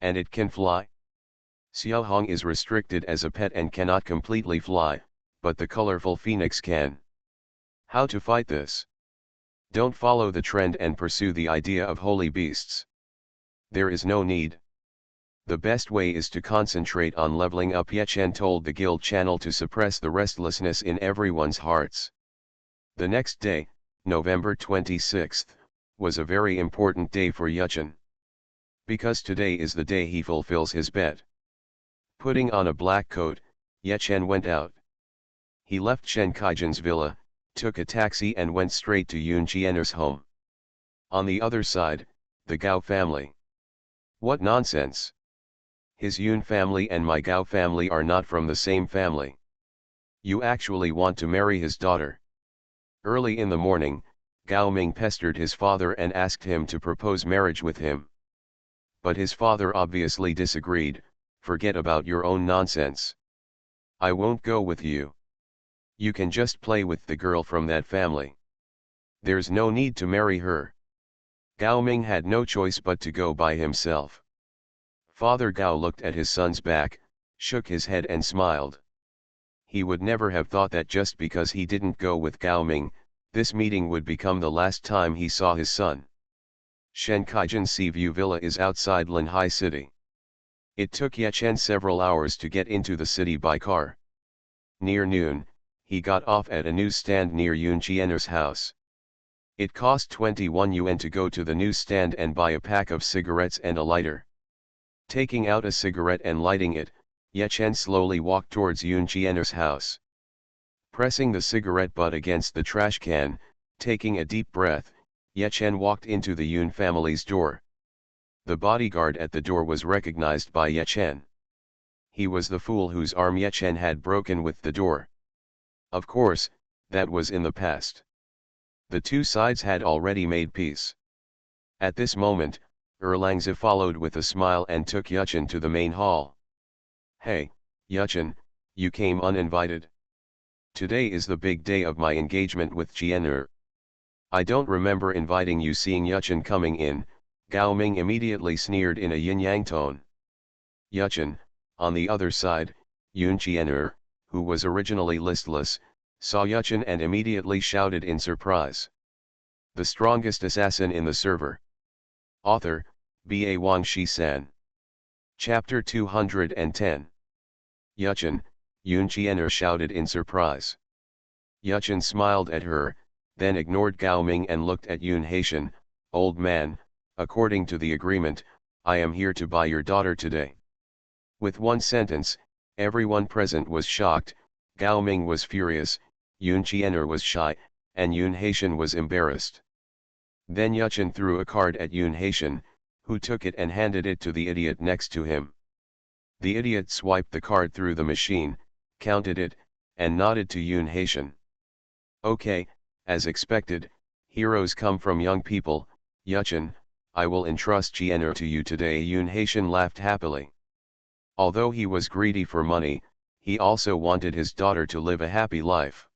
S1: And it can fly? Xiaohong is restricted as a pet and cannot completely fly, but the colorful phoenix can. How to fight this? Don't follow the trend and pursue the idea of holy beasts. There is no need. The best way is to concentrate on leveling up. Yechen told the guild channel to suppress the restlessness in everyone's hearts. The next day, November 26th, was a very important day for Yechen. Because today is the day he fulfills his bet. Putting on a black coat, Yechen went out. He left Shen Kaijan's villa, took a taxi and went straight to Yun Jian'er's home. On the other side, the Gao family. What nonsense! His Yun family and my Gao family are not from the same family. You actually want to marry his daughter. Early in the morning, Gao Ming pestered his father and asked him to propose marriage with him. But his father obviously disagreed. Forget about your own nonsense. I won't go with you. You can just play with the girl from that family. There's no need to marry her. Gao Ming had no choice but to go by himself. Father Gao looked at his son's back, shook his head and smiled. He would never have thought that just because he didn't go with Gao Ming, this meeting would become the last time he saw his son. Shen Kaijan's Seaview Villa is outside Linhai City. It took Yechen several hours to get into the city by car. Near noon, he got off at a newsstand near Yun Jian'er's house. It cost 21 yuan to go to the newsstand and buy a pack of cigarettes and a lighter. Taking out a cigarette and lighting it, Yechen slowly walked towards Yun Jian'er's house. Pressing the cigarette butt against the trash can, taking a deep breath, Yechen walked into the Yun family's door. The bodyguard at the door was recognized by Ye Chen. He was the fool whose arm Ye Chen had broken with the door. Of course, that was in the past. The two sides had already made peace. At this moment, Erlangze followed with a smile and took Yuchen to the main hall. Hey, Yuchen, you came uninvited. Today is the big day of my engagement with Jian'er. I don't remember inviting you. Seeing Yuchen coming in, Gao Ming immediately sneered in a yin-yang tone. Yuchen, on the other side, Yun Jian'er, who was originally listless, saw Yuchen and immediately shouted in surprise. The strongest assassin in the server. Author, B.A. Wang Shi-san. Chapter 210. Yuchen, Yun Jian'er shouted in surprise. Yuchen smiled at her, then ignored Gao Ming and looked at Yun Haitian. Old man, according to the agreement, I am here to buy your daughter today. With one sentence, everyone present was shocked. Gao Ming was furious, Yun Jian'er was shy, and Yun Haitian was embarrassed. Then Yuchen threw a card at Yun Haitian, who took it and handed it to the idiot next to him. The idiot swiped the card through the machine, counted it, and nodded to Yun Haitian. Okay, as expected, heroes come from young people. Yuchen, I will entrust Jian'er to you today. Yun Haitian laughed happily. Although he was greedy for money, he also wanted his daughter to live a happy life.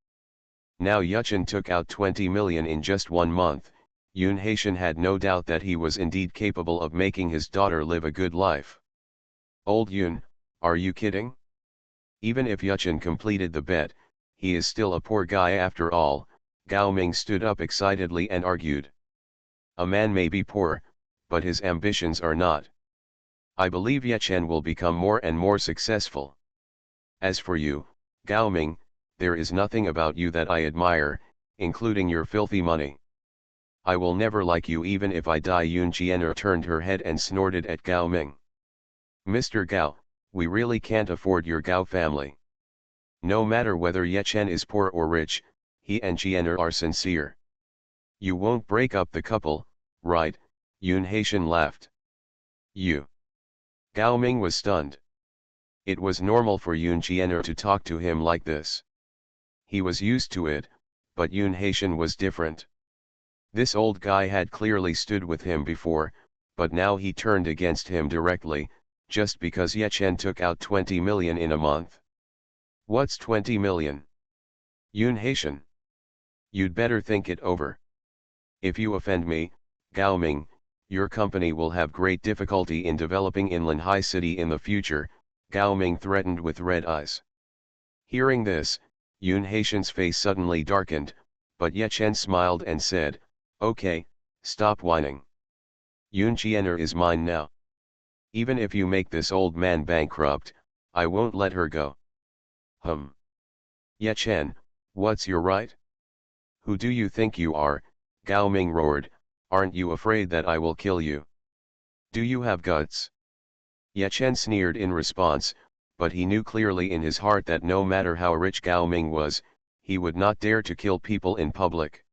S1: Now Yuchen took out 20 million in just 1 month. Yun Haitian had no doubt that he was indeed capable of making his daughter live a good life. Old Yun, are you kidding? Even if Yuchen completed the bet, he is still a poor guy after all. Gao Ming stood up excitedly and argued. A man may be poor, but his ambitions are not. I believe Ye Chen will become more and more successful. As for you, Gao Ming, there is nothing about you that I admire, including your filthy money. I will never like you even if I die. Yun Jian'er turned her head and snorted at Gao Ming. Mr. Gao, we really can't afford your Gao family. No matter whether Ye Chen is poor or rich, he and Jian'er are sincere. You won't break up the couple, right? Yun Haitian laughed. You. Gao Ming was stunned. It was normal for Yun Jian'er to talk to him like this. He was used to it, but Yun Haitian was different. This old guy had clearly stood with him before, but now he turned against him directly, just because Ye Chen took out 20 million in a month. What's 20 million? Yun Haitian. You'd better think it over. If you offend me, Gao Ming, your company will have great difficulty in developing in Linhai City in the future, Gao Ming threatened with red eyes. Hearing this, Yun Haitian's face suddenly darkened, but Ye Chen smiled and said, okay, stop whining. Yun Jian'er is mine now. Even if you make this old man bankrupt, I won't let her go. Ye Chen, what's your right? Who do you think you are? Gao Ming roared, aren't you afraid that I will kill you? Do you have guts? Ye Chen sneered in response, but he knew clearly in his heart that no matter how rich Gao Ming was, he would not dare to kill people in public.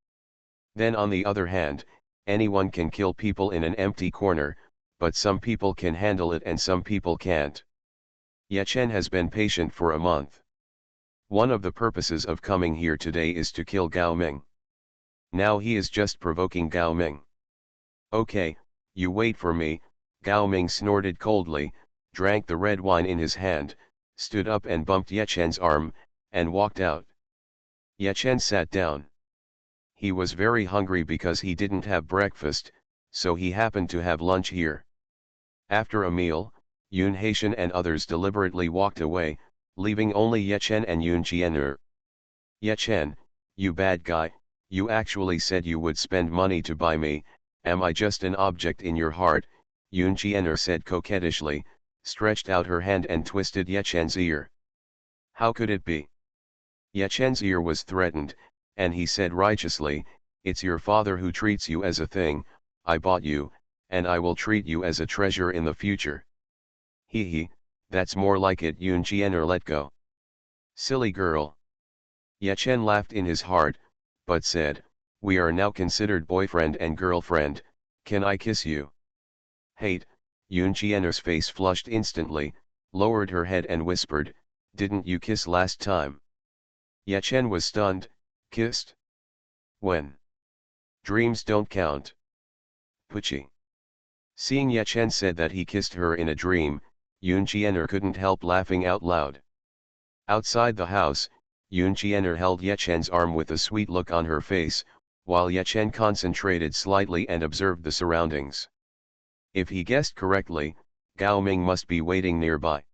S1: Then on the other hand, anyone can kill people in an empty corner, but some people can handle it and some people can't. Ye Chen has been patient for a month. One of the purposes of coming here today is to kill Gao Ming. Now he is just provoking Gao Ming. Okay, you wait for me. Gao Ming snorted coldly, drank the red wine in his hand, stood up and bumped Ye Chen's arm, and walked out. Ye Chen sat down. He was very hungry because he didn't have breakfast, so he happened to have lunch here. After a meal, Yun Haitian and others deliberately walked away, leaving only Ye Chen and Yun Jian'er. Ye Chen, you bad guy, you actually said you would spend money to buy me, am I just an object in your heart? Yun Jian'er said coquettishly, stretched out her hand and twisted Ye Chen's ear. How could it be? Ye Chen's ear was threatened, and he said righteously, it's your father who treats you as a thing, I bought you, and I will treat you as a treasure in the future. Hee, that's more like it. Yun Jian'er let go. Silly girl. Ye Chen laughed in his heart, but said, we are now considered boyfriend and girlfriend, can I kiss you? Hate, Yoon Chiener's face flushed instantly, lowered her head and whispered, "Didn't you kiss last time?" Ye Chen was stunned. "Kissed? When? Dreams don't count." Pucci. Seeing Ye Chen said that he kissed her in a dream, Yoon Chiener couldn't help laughing out loud. Outside the house, Yoon Chiener held Ye Chen's arm with a sweet look on her face, while Ye Chen concentrated slightly and observed the surroundings. If he guessed correctly, Gao Ming must be waiting nearby.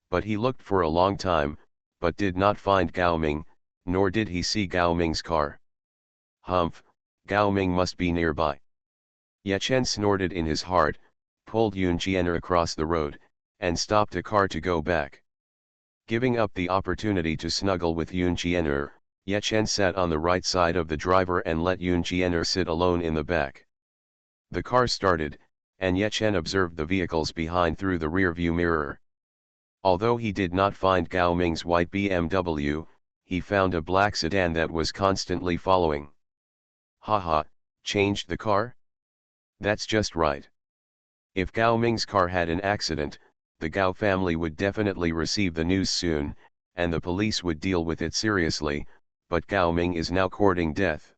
S1: But he looked for a long time, but did not find Gao Ming, nor did he see Gao Ming's car. Humph, Gao Ming must be nearby. Ye Chen snorted in his heart, pulled Yoon Chiener across the road, and stopped a car to go back. Giving up the opportunity to snuggle with Yoon Chiener, Ye Chen sat on the right side of the driver and let Yoon Chiener sit alone in the back. The car started, and Ye Chen observed the vehicles behind through the rear-view mirror. Although he did not find Gao Ming's white BMW, he found a black sedan that was constantly following. Haha, changed the car? That's just right. If Gao Ming's car had an accident, the Gao family would definitely receive the news soon, and the police would deal with it seriously, but Gao Ming is now courting death.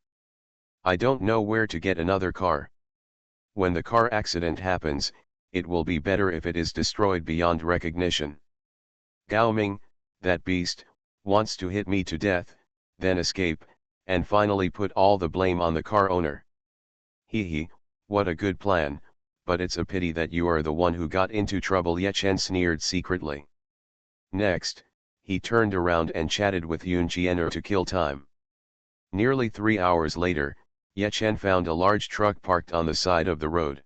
S1: I don't know where to get another car. When the car accident happens, it will be better if it is destroyed beyond recognition. Gao Ming, that beast, wants to hit me to death, then escape, and finally put all the blame on the car owner. Hee, what a good plan, but it's a pity that you are the one who got into trouble, Ye Chen sneered secretly. Next, he turned around and chatted with Yoon Chiener to kill time. Nearly 3 hours later, Ye Chen found a large truck parked on the side of the road.